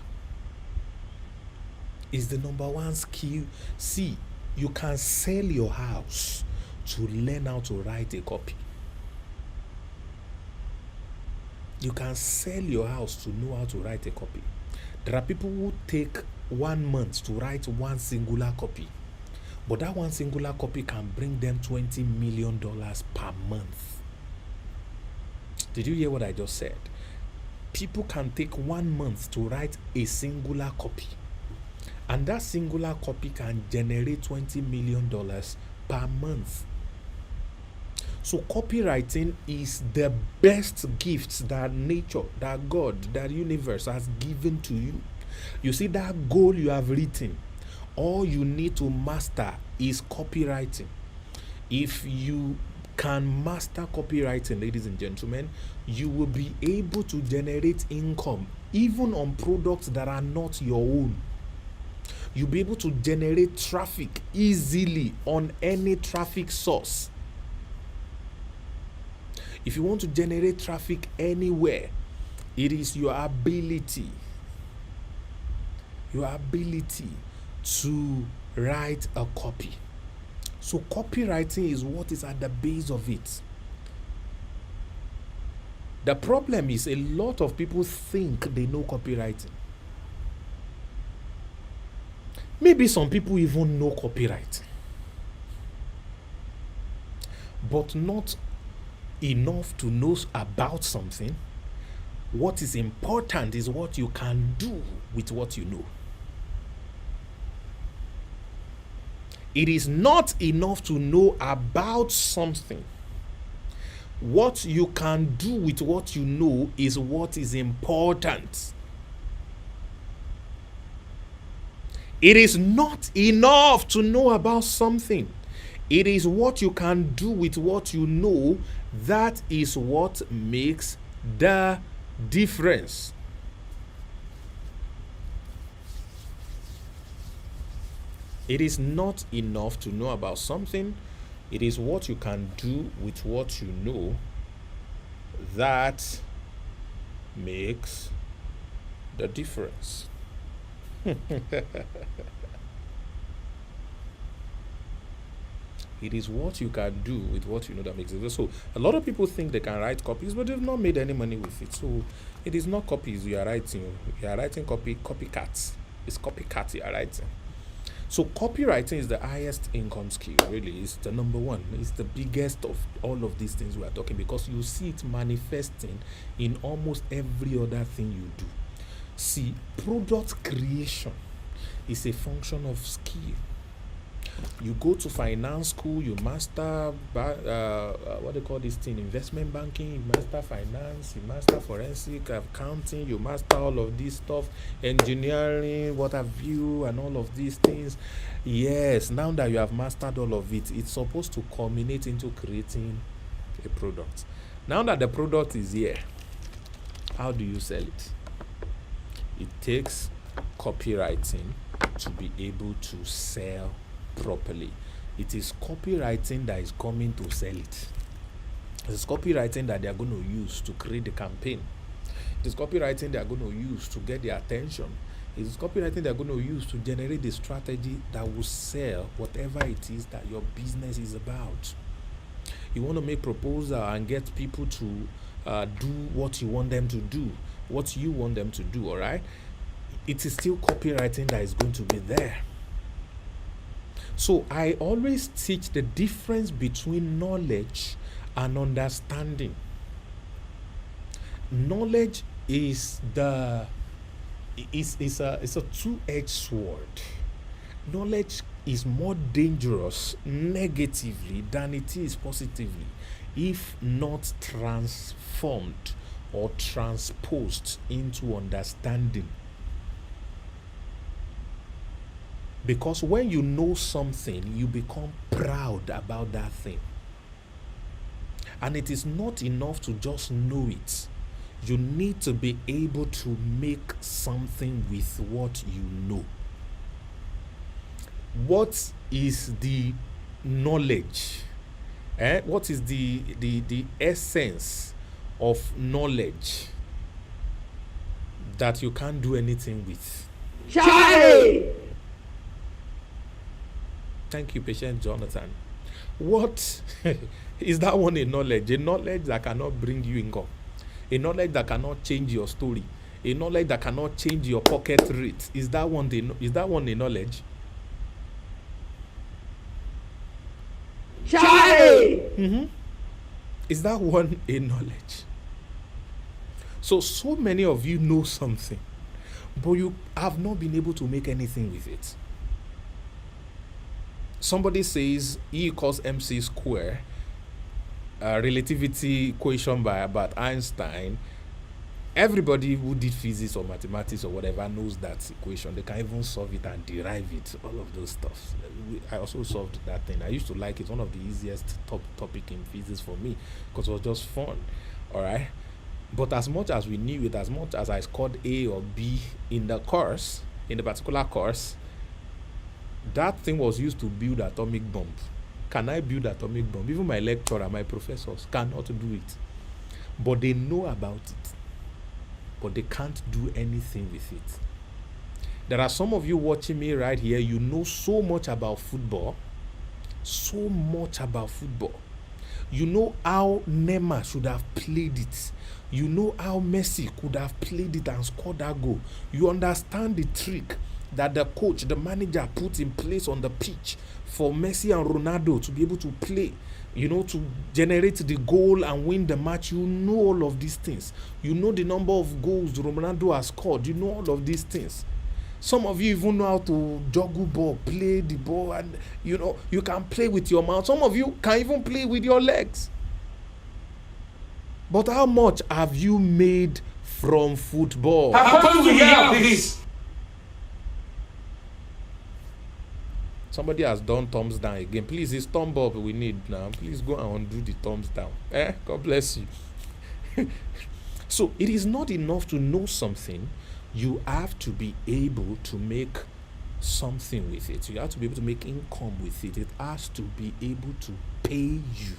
Is the number one skill. See, you can sell your house to learn how to write a copy. You can sell your house to know how to write a copy. There are people who take 1 month to write one singular copy, but that one singular copy can bring them $20 million per month. Did you hear what I just said? People can take 1 month to write a singular copy, and that singular copy can generate $20 million per month. So copywriting is the best gift that nature, that God, that universe has given to you. You see, that goal you have written, all you need to master is copywriting. If you can master copywriting, ladies and gentlemen, you will be able to generate income even on products that are not your own. You'll be able to generate traffic easily on any traffic source. If you want to generate traffic anywhere, it is your ability to write a copy. So copywriting is what is at the base of it. The problem is a lot of people think they know copywriting. Maybe some people even know copywriting. but not enough to know about something. What is important is what you can do with what you know. It is not enough to know about something. What you can do with what you know is what is important. It is not enough to know about something. It is what you can do with what you know that is what makes the difference. It is not enough to know about something. It is what you can do with what you know that makes the difference. It is what you can do with what you know that makes it. So a lot of people think they can write copies, but they've not made any money with it. So it is not copies you are writing. You are writing copycats. It's copycat you are writing. So copywriting is the highest income skill, really. It's the number one. It's the biggest of all of these things we are talking, because you see it manifesting in almost every other thing you do. See, product creation is a function of skill. You go to finance school, you master what they call this thing, investment banking, you master finance, you master forensic accounting, you master all of this stuff, engineering, what have you, and all of these things. Yes, now that you have mastered all of it, it's supposed to culminate into creating a product. Now that the product is here, how do you sell it? It takes copywriting to be able to sell properly. It is copywriting that is coming to sell it. It is copywriting that they are going to use to create the campaign. It is copywriting they are going to use to get the attention. It is copywriting they are going to use to generate the strategy that will sell whatever it is that your business is about. You want to make proposal and get people to do what you want them to do, what you want them to do, all right? It is still copywriting that is going to be there. So I always teach the difference between knowledge and understanding. Knowledge is a two-edged sword. Knowledge is more dangerous negatively than it is positively if not transformed or transposed into understanding. Because when you know something, you become proud about that thing. And it is not enough to just know it. You need to be able to make something with what you know. What is the knowledge? What is the essence of knowledge that you can't do anything with? Charlie! Thank you, Patient Jonathan. What is that one a knowledge? A knowledge that cannot bring you income. A knowledge that cannot change your story. A knowledge that cannot change your pocket rate. Is that one a knowledge? Charlie! Is that one a knowledge? So many of you know something, but you have not been able to make anything with it. Somebody says E equals MC square, relativity equation by Albert Einstein. Everybody who did physics or mathematics or whatever knows that equation. They can even solve it and derive it, all of those stuff. I also solved that thing. I used to like it. One of the easiest topic in physics for me, because it was just fun. All right. But as much as we knew it, as much as I scored A or B in the course, in the particular course, that thing was used to build atomic bomb. Can I build atomic bomb? Even my lecturer, my professors cannot do it. But they know about it. But they can't do anything with it. There are some of you watching me right here, you know so much about football. So much about football. You know how Neymar should have played it. You know how Messi could have played it and scored that goal. You understand the trick. that the coach, the manager put in place on the pitch for Messi and Ronaldo to be able to play, to generate the goal and win the match. You know all of these things. You know the number of goals Ronaldo has scored. You know all of these things. Some of you even know how to juggle ball, play the ball, and you can play with your mouth. Some of you can even play with your legs. But how much have you made from football? How come we hear of this? Somebody has done thumbs down again. Please, it's thumb up we need now. Please go and undo the thumbs down. God bless you. So it is not enough to know something. You have to be able to make something with it. You have to be able to make income with it. It has to be able to pay you.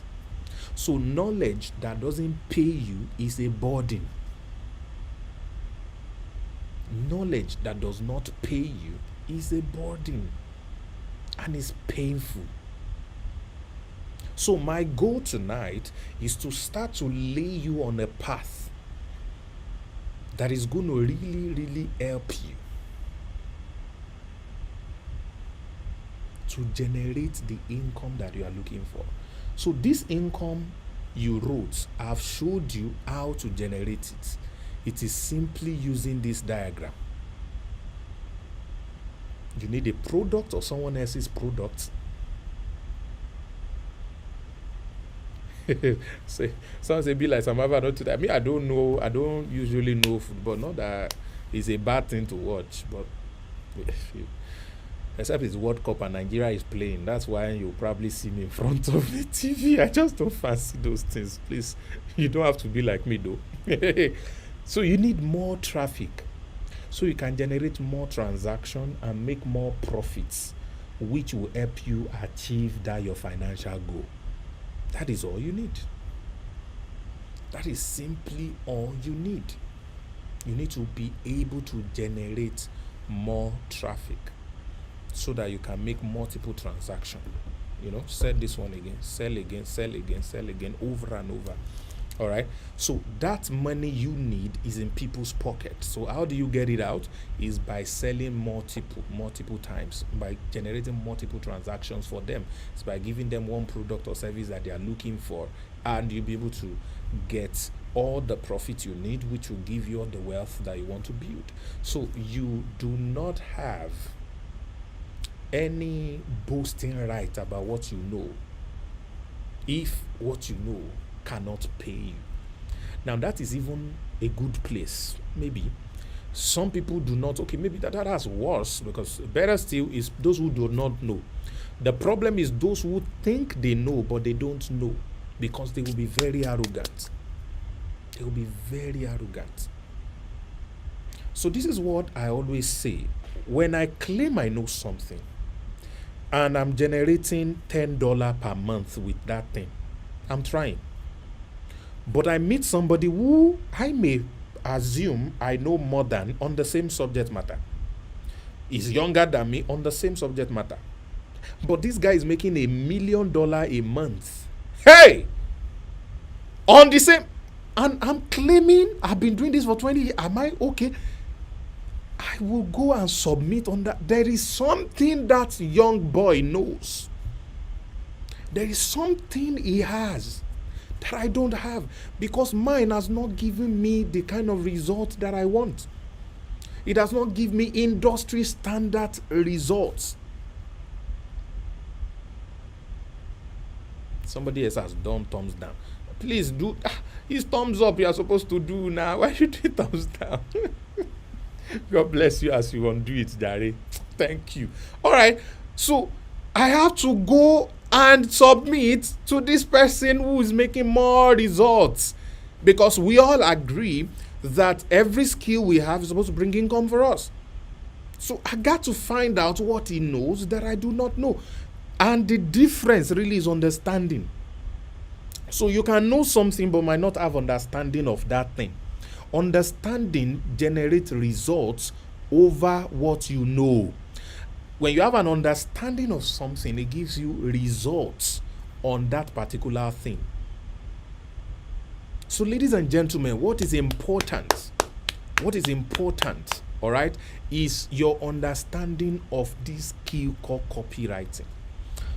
So knowledge that doesn't pay you is a burden. Knowledge that does not pay you is a burden. And it's painful. So my goal tonight is to start to lay you on a path that is going to really, really help you to generate the income that you are looking for. So this income you wrote, I've showed you how to generate it. It is simply using this diagram. You need a product or someone else's product. Someone say, be like some other not to that. I don't know. I don't usually know football. Not that it's a bad thing to watch, but except it's World Cup and Nigeria is playing. That's why you'll probably see me in front of the TV. I just don't fancy those things. Please, you don't have to be like me though. So you need more traffic, so you can generate more transaction and make more profits, which will help you achieve that your financial goal. That is all you need. That is simply all you need. You need to be able to generate more traffic so that you can make multiple transactions. Sell this one again, sell again, sell again, sell again, over and over. All right. So that money you need is in people's pocket. So how do you get it out? Is by selling multiple times, by generating multiple transactions for them. It's by giving them one product or service that they are looking for, and you'll be able to get all the profit you need, which will give you all the wealth that you want to build. So you do not have any boasting right about what you know if what you know cannot pay you. Now that is even a good place. Maybe some people do not. Okay, maybe that's worse, because better still is those who do not know. The problem is those who think they know but they don't know, because they will be very arrogant. They will be very arrogant. So this is what I always say. When I claim I know something and I'm generating $10 per month with that thing, I'm trying. But I meet somebody who I may assume I know more than on the same subject matter. He's younger than me on the same subject matter. But this guy is making $1 million a month. Hey! On the same. And I'm claiming I've been doing this for 20 years. Am I okay? I will go and submit on that. There is something that young boy knows. There is something he has that I don't have, because mine has not given me the kind of result that I want. It does not give me industry standard results. Somebody else has done thumbs down. Please do. It's thumbs up you are supposed to do now. Why should you do thumbs down? God bless you as you undo it, Jare. Thank you. All right. So I have to go and submit to this person who is making more results, because we all agree that every skill we have is supposed to bring income for us. So I got to find out what he knows that I do not know. And the difference really is understanding. So you can know something but might not have understanding of that thing. Understanding generates results over what you know. When you have an understanding of something, it gives you results on that particular thing. So ladies and gentlemen, what is important? What is important all right, is your understanding of this skill called copywriting.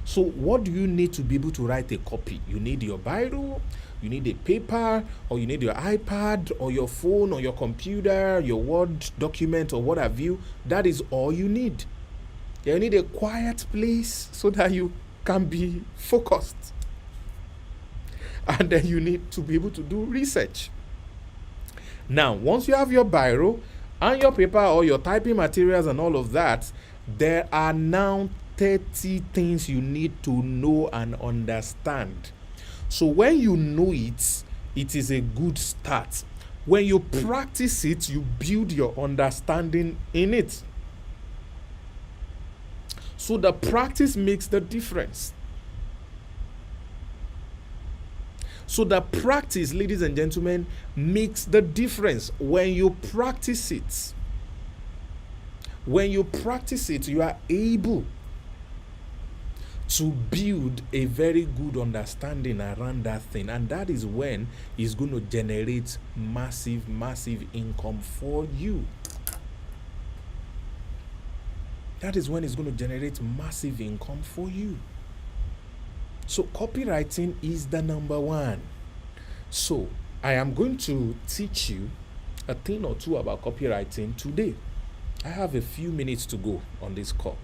So what do you need to be able to write a copy? You need your Bible, you need a paper, or you need your iPad, or your phone, or your computer, your Word document, or what have you. That is all you need. You need a quiet place so that you can be focused. And then you need to be able to do research. Now, once you have your biro and your paper or your typing materials and all of that, there are now 30 things you need to know and understand. So when you know it, it is a good start. When you practice it, you build your understanding in it. So the practice makes the difference. So the practice, ladies and gentlemen, makes the difference when you practice it. When you practice it, you are able to build a very good understanding around that thing. And that is when it's going to generate massive, massive income for you. That is when it's going to generate massive income for you. So copywriting is the number one. So I am going to teach you a thing or two about copywriting today. I have a few minutes to go on this call.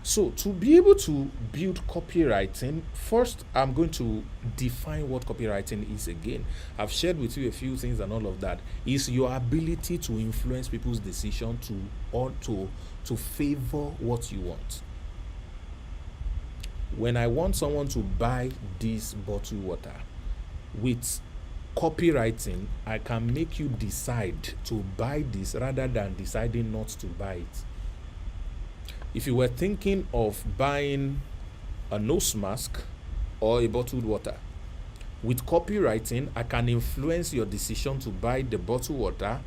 So to be able to build copywriting, first I'm going to define what copywriting is again. I've shared with you a few things and all of that. It's your ability to influence people's decision to favor what you want. When I want someone to buy this bottled water, with copywriting, I can make you decide to buy this rather than deciding not to buy it. If you were thinking of buying a nose mask or a bottled water, with copywriting, I can influence your decision to buy the bottled water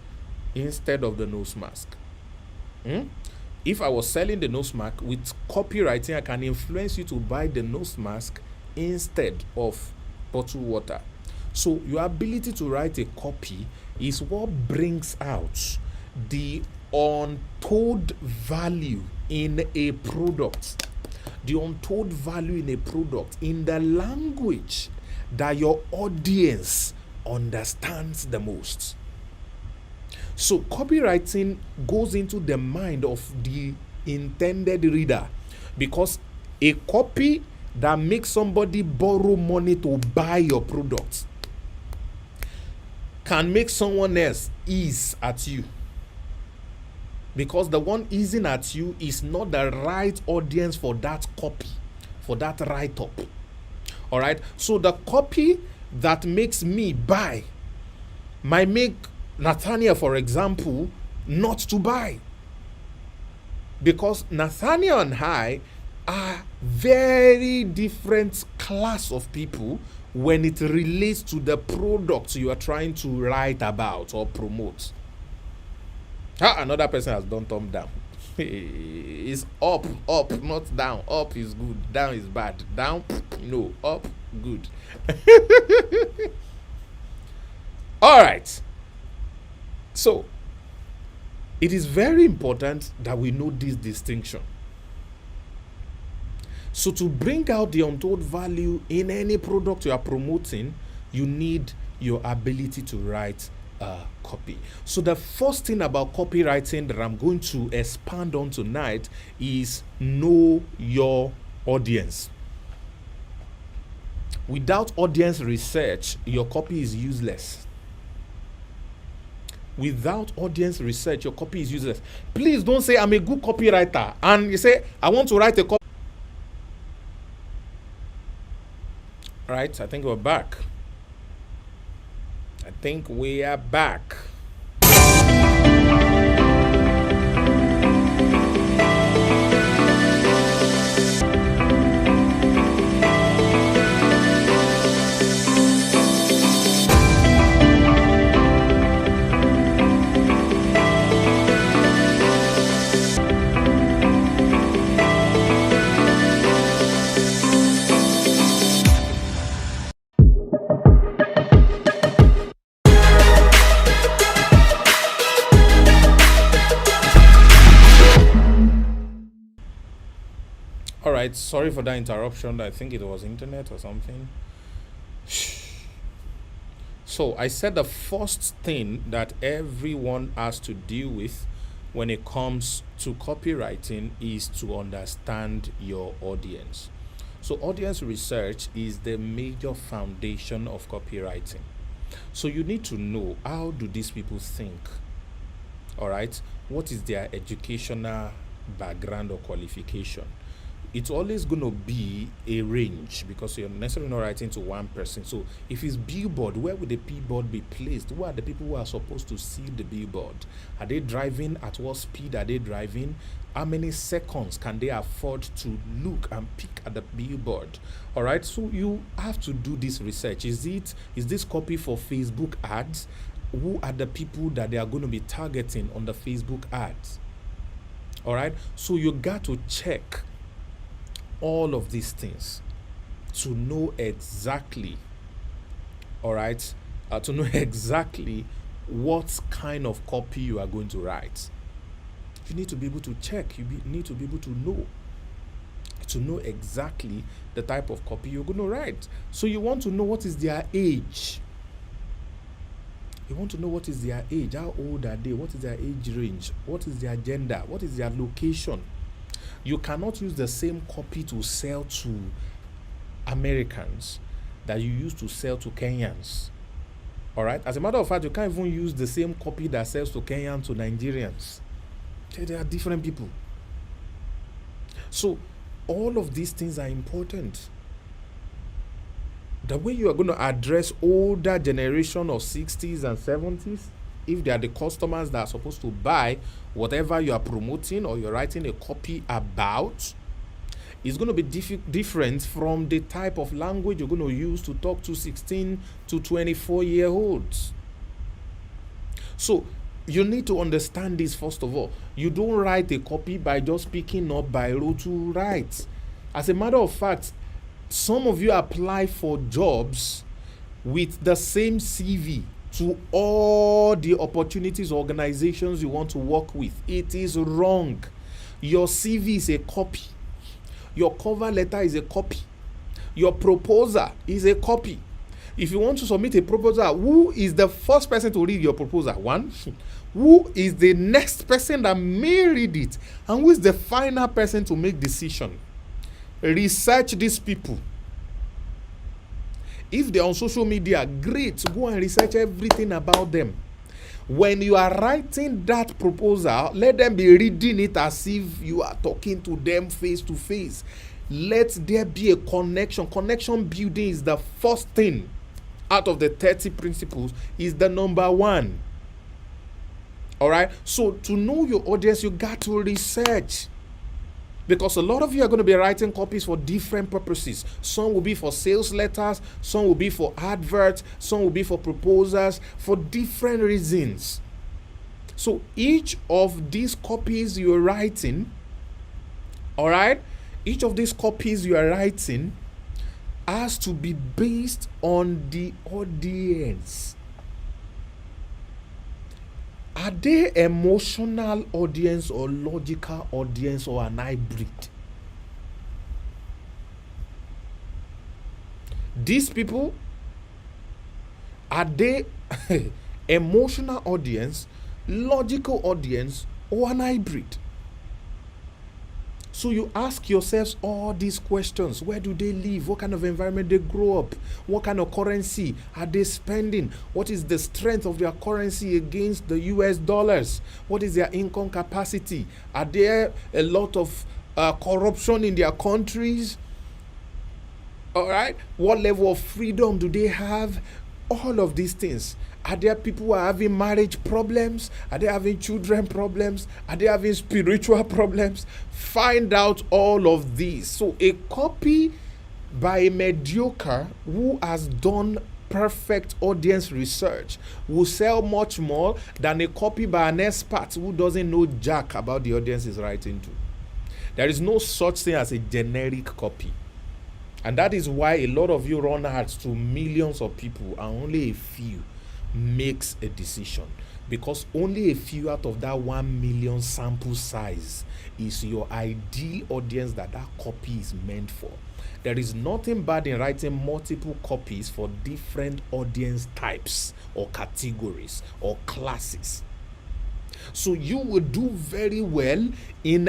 instead of the nose mask. If I was selling the nose mask, with copywriting, I can influence you to buy the nose mask instead of bottled water. So your ability to write a copy is what brings out the untold value in a product. The untold value in a product in the language that your audience understands the most. So copywriting goes into the mind of the intended reader, because a copy that makes somebody borrow money to buy your product can make someone else ease at you, because the one easing at you is not the right audience for that copy, for that write-up. All right. So the copy that makes me buy might make Nathaniel, for example, not to buy, because Nathaniel and I are very different class of people when it relates to the product you are trying to write about or promote. Another person has done thumb down. It's up, not down. Up is good, down is bad. Down, no. Up, good. All right. So it is very important that we know this distinction. So to bring out the untold value in any product you are promoting, you need your ability to write copy. So the first thing about copywriting that I'm going to expand on tonight is know your audience. Without audience research, your copy is useless. Without audience research, your copy is useless. Please don't say I'm a good copywriter and you say I want to write a copy. Right, I think we're back. I think we are back. right, sorry for that interruption. I think it was internet or something. So I said the first thing that everyone has to deal with when it comes to copywriting is to understand your audience. So audience research is the major foundation of copywriting. So you need to know, how do these people think? All right, what is their educational background or qualification? It's always going to be a range because you're necessarily not writing to one person. So if it's billboard, where would the billboard be placed? Who are the people who are supposed to see the billboard? Are they driving? At what speed are they driving? How many seconds can they afford to look and pick at the billboard? All right, so you have to do this research. Is this copy for Facebook ads? Who are the people that they are going to be targeting on the Facebook ads? All right, so you got to check all of these things to know exactly, all right, to know exactly what kind of copy you are going to write. You need to be able to check. Need to be able to know exactly the type of copy you're going to write. So you want to know what is their age. You want to know what is their age, how old are they, what is their age range, what is their gender, what is their location. You cannot use the same copy to sell to Americans that you used to sell to Kenyans. All right. As a matter of fact, you can't even use the same copy that sells to Kenyans to Nigerians. They are different people. So all of these things are important. The way you are going to address older generation of 60s and 70s, if they are the customers that are supposed to buy whatever you are promoting or you're writing a copy about, is going to be different from the type of language you're going to use to talk to 16 to 24-year-olds. So you need to understand this first of all. You don't write a copy by just picking up Biro to write. As a matter of fact, some of you apply for jobs with the same CV to all the opportunities organizations you want to work with. It is wrong. Your CV is a copy. Your cover letter is a copy. Your proposal is a copy. If you want to submit a proposal, who is the first person to read your proposal? One. Who is the next person that may read it? And who is the final person to make decision? Research these people. If they're on social media, great. Go and research everything about them. When you are writing that proposal, let them be reading it as if you are talking to them face to face. Let there be a connection. Connection building is the first thing out of the 30 principles, is the number one. All right. So to know your audience, you got to research. Because a lot of you are going to be writing copies for different purposes. Some will be for sales letters, some will be for adverts, some will be for proposals, for different reasons. So each of these copies you are writing, all right, each of these copies you are writing has to be based on the audience. Are they emotional audience or logical audience or an hybrid? These people, are they emotional audience, logical audience, or an hybrid? So you ask yourselves all these questions. Where do they live? What kind of environment they grow up? What kind of currency are they spending? What is the strength of their currency against the US dollars? What is their income capacity? Are there a lot of corruption in their countries? All right. What level of freedom do they have? All of these things. Are there people who are having marriage problems? Are they having children problems? Are they having spiritual problems? Find out all of these. So a copy by a mediocre who has done perfect audience research will sell much more than a copy by an expert who doesn't know jack about the audience is writing to. There is no such thing as a generic copy. And that is why a lot of you run ads to millions of people and only a few makes a decision. because only a few out of that 1 million sample size is your ideal audience that copy is meant for. There is nothing bad in writing multiple copies for different audience types or categories or classes. So you will do very well in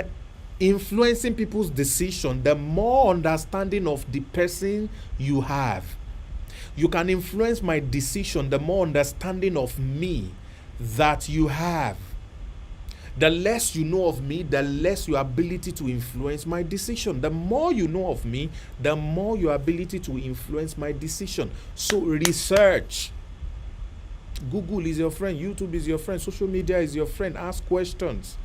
influencing people's decision the more understanding of the person you have. You can influence my decision the more understanding of me that you have. The less you know of me, the less your ability to influence my decision. The more you know of me, the more your ability to influence my decision. So research. Google is your friend. YouTube is your friend. Social media is your friend. Ask questions.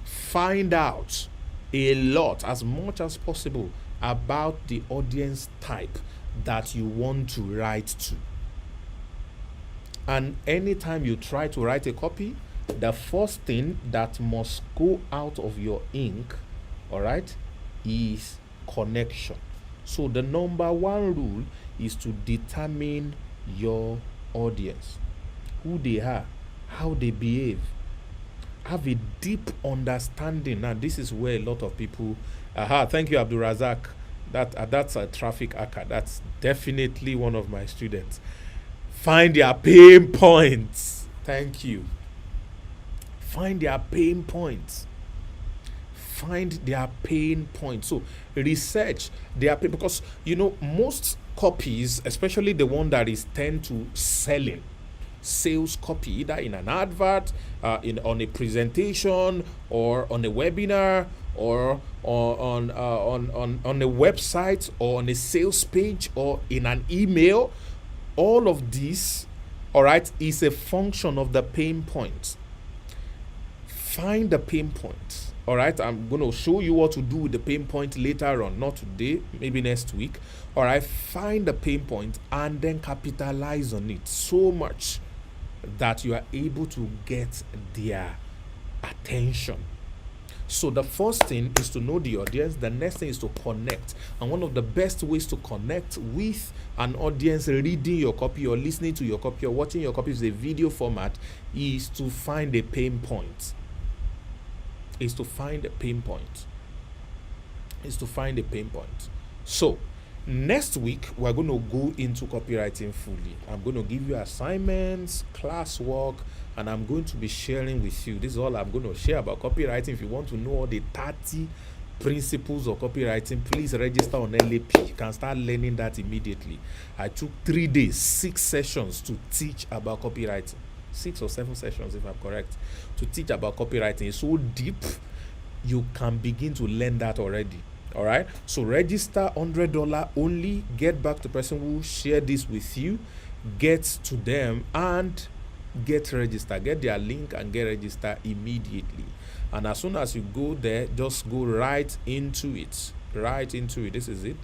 Find out a lot, as much as possible, about the audience type that you want to write to. And anytime you try to write a copy, the first thing that must go out of your ink, all right, is connection. So the number one rule is to determine your audience, who they are, how they behave. Have a deep understanding. Now, this is where a lot of people. Thank you, Abdul Razak. That's a traffic hacker. That's definitely one of my students. Find their pain points. Thank you. Find their pain points. Find their pain points. So research their pain, because most copies, especially the one that is tend to selling, sales copy, either in an advert, on a presentation, or on a webinar, or on a website, or on a sales page, or in an email. All of this, all right, is a function of the pain points. Find the pain point. All right, I'm going to show you what to do with the pain point later on, not today, maybe next week. All right, find the pain point and then capitalize on it so much that you are able to get their attention. So the first thing is to know the audience. The next thing is to connect. And one of the best ways to connect with an audience reading your copy or listening to your copy or watching your copy is a video format, is to find a pain point. Is to find a pain point. Is to find a pain point. So next week, we're going to go into copywriting fully. I'm going to give you assignments, classwork, and I'm going to be sharing with you. This is all I'm going to share about copywriting. If you want to know all the 30 principles of copywriting, please register on LAP. You can start learning that immediately. I took 3 days, 6 sessions to teach about copywriting. 6 or 7 sessions, if I'm correct, to teach about copywriting. It's so deep, you can begin to learn that already. All right, so register $100 only. Get back to the person who shared this with you, get to them and get registered. Get their link and get registered immediately. And as soon as you go there, just go right into it. Right into it. This is it.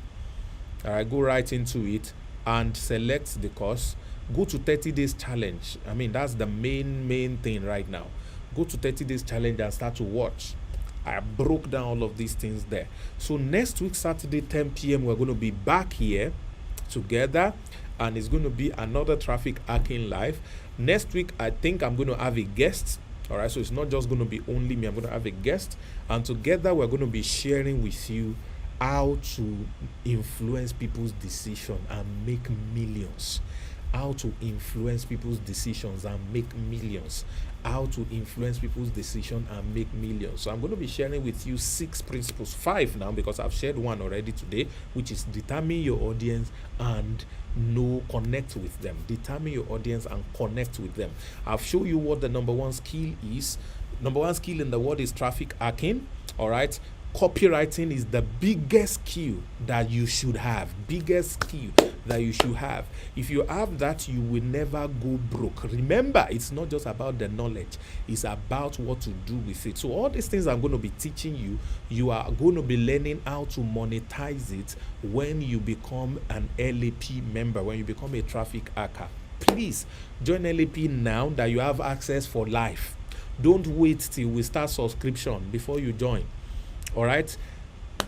All right, go right into it and select the course. Go to 30 days challenge. I mean, that's the main thing right now. Go to 30 days challenge and start to watch. I broke down all of these things there. So next week, Saturday, 10 p.m., we're going to be back here together, and it's going to be another Traffic Hacking Live. Next week, I think I'm going to have a guest. All right, so it's not just going to be only me. I'm going to have a guest, and together we're going to be sharing with you how to influence people's decision and make millions. How to influence people's decisions and make millions. How to influence people's decision and make millions. So I'm going to be sharing with you 6 principles, 5 now, because I've shared one already today, which is determine your audience and connect with them. Determine your audience and connect with them. I've shown you what the number one skill is. Number one skill in the world is traffic hacking. All right. Copywriting is the biggest skill that you should have. Biggest skill that you should have. If you have that, you will never go broke. Remember, it's not just about the knowledge. It's about what to do with it. So all these things I'm going to be teaching you, you are going to be learning how to monetize it when you become an LAP member, when you become a traffic hacker. Please join LAP now that you have access for life. Don't wait till we start subscription before you join. All right,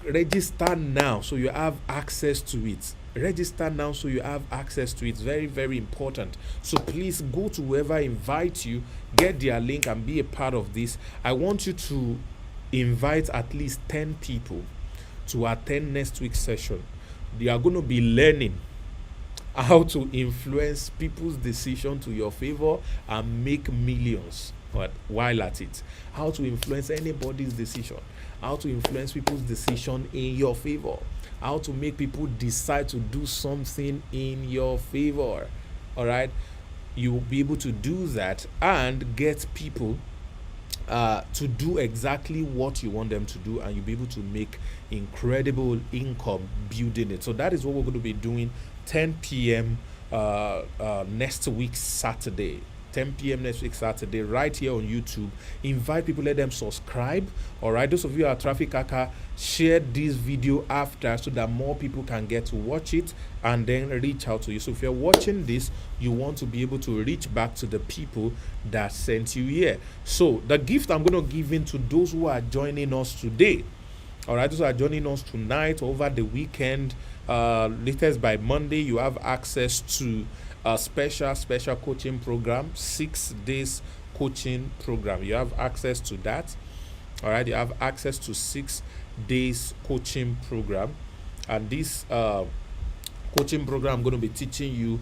register now so you have access to it. Register now so you have access to it. It's very, very important. So please go to whoever invites you, get their link and be a part of this. I want you to invite at least 10 people to attend next week's session. They are going to be learning how to influence people's decision to your favor and make millions. But while at it, how to influence anybody's decision, how to influence people's decision in your favor, how to make people decide to do something in your favor. All right, you will be able to do that and get people to do exactly what you want them to do, and you'll be able to make incredible income building it. So that is what we're going to be doing 10 p.m. Next week Saturday. 10 p.m. next week Saturday, right here on YouTube. Invite people, let them subscribe. All right, those of you who are Traffic Hacker, share this video after so that more people can get to watch it and then reach out to you. So if you're watching this, you want to be able to reach back to the people that sent you here. So the gift I'm going to give in to those who are joining us today, all right, those who are joining us tonight, over the weekend, latest by Monday, you have access to a special coaching program, 6 days coaching program. You have access to that. All right, you have access to 6 days coaching program, and this coaching program, I'm going to be teaching you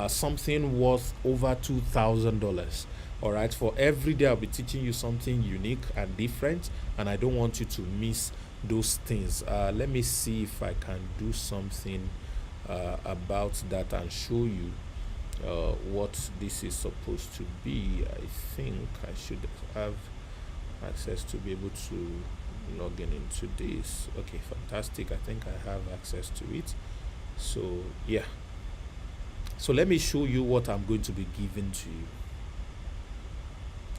something worth over $2,000. all right, for every day I'll be teaching you something unique and different, and I don't want you to miss those things. Let me see if I can do something about that and show you what this is supposed to be. I think I should have access to be able to log in into this. Okay, fantastic. I think I have access to it. So yeah, so let me show you what I'm going to be giving to you.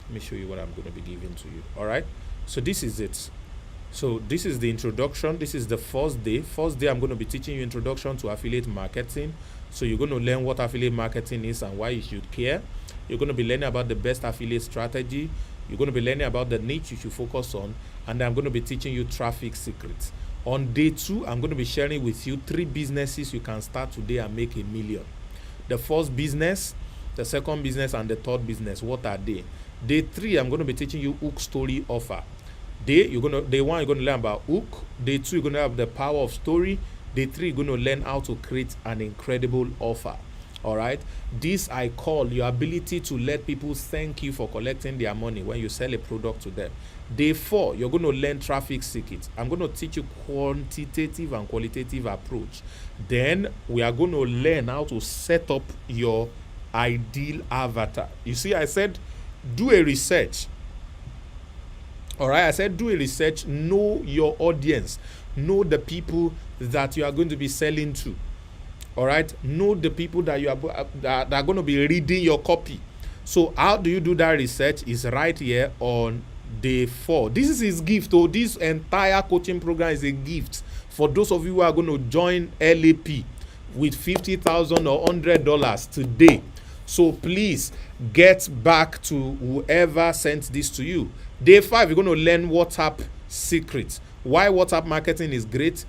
Let me show you what I'm going to be giving to you. All right, so this is it. So this is the introduction. This is the first day. I'm going to be teaching you introduction to affiliate marketing. So you're going to learn what affiliate marketing is and why you should care. You're going to be learning about the best affiliate strategy. You're going to be learning about the niche you should focus on, and I'm going to be teaching you traffic secrets. On day 2, I'm going to be sharing with you 3 businesses you can start today and make $1 million. The first business, the second business, and the third business. What are they? Day 3, I'm going to be teaching you hook story offer. Day 1, you're going to learn about hook. Day 2, you're going to have the power of story. Day 3, you're going to learn how to create an incredible offer. All right, this I call your ability to let people thank you for collecting their money when you sell a product to them. Day 4, you're going to learn traffic secrets. I'm going to teach you quantitative and qualitative approach. Then we are going to learn how to set up your ideal avatar. You see, I said do a research. All right, I said do a research. Know your audience. Know the people that you are going to be selling to. All right, know the people that you are that are going to be reading your copy. So how do you do that research? Is right here on day 4. This is his gift. Oh, this entire coaching program is a gift for those of you who are going to join LAP with $50,000 or $100 today. So please get back to whoever sent this to you. Day 5, you're going to learn WhatsApp secrets. Why WhatsApp marketing is great.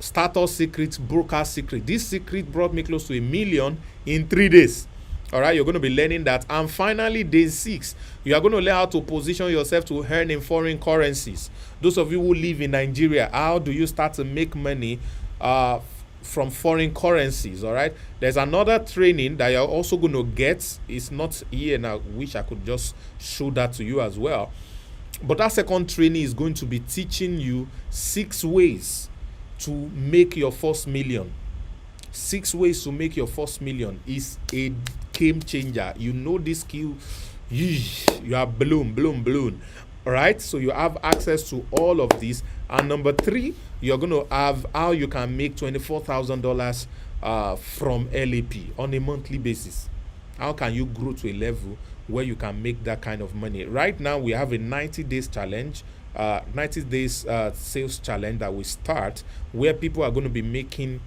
Starter secret, broker secret. This secret brought me close to $1 million in 3 days. All right, you're going to be learning that. And finally, day 6, you are going to learn how to position yourself to earn in foreign currencies. Those of you who live in Nigeria, how do you start to make money from foreign currencies? All right, there's another training that you're also going to get. It's not here, and I wish I could just show that to you as well. But that second training is going to be teaching you 6 ways to make your first million. 6 ways to make your first million is a game changer. You know this skill, you are blown. All right, so you have access to all of these. And number 3, you're going to have how you can make $24,000 from LAP on a monthly basis. How can you grow to a level where you can make that kind of money? Right now, we have a 90 days challenge. 90 days sales challenge that we start, where people are going to be making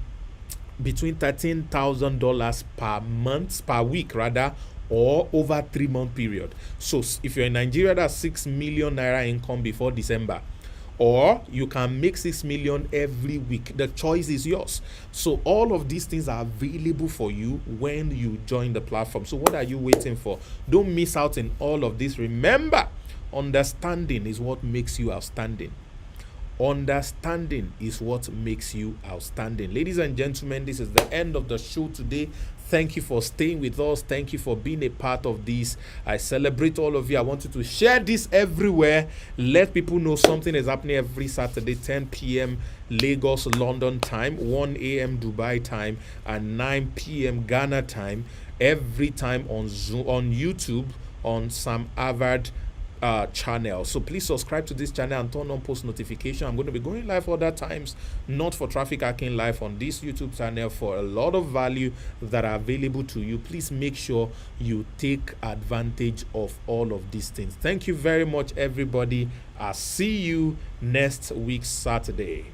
between $13,000 per week rather, or over 3-month period. So if you're in Nigeria, that's 6 million naira income before December. or you can make 6 million every week. The choice is yours. So all of these things are available for you when you join the platform. So what are you waiting for? Don't miss out in all of this. Remember, understanding is what makes you outstanding. Understanding is what makes you outstanding. Ladies and gentlemen, this is the end of the show today. Thank you for staying with us. Thank you for being a part of this. I celebrate all of you. I want you to share this everywhere. Let people know something is happening every Saturday, 10 p.m. Lagos, London time, 1 a.m. Dubai time, and 9 p.m. Ghana time. Every time on Zoom, on YouTube, on Sam Harvard channel. So please subscribe to this channel and turn on post notification. I'm going to be going live other times, not for Traffic Hacking Live, on this YouTube channel for a lot of value that are available to you. Please make sure you take advantage of all of these things. Thank you very much, everybody. I'll see you next week Saturday.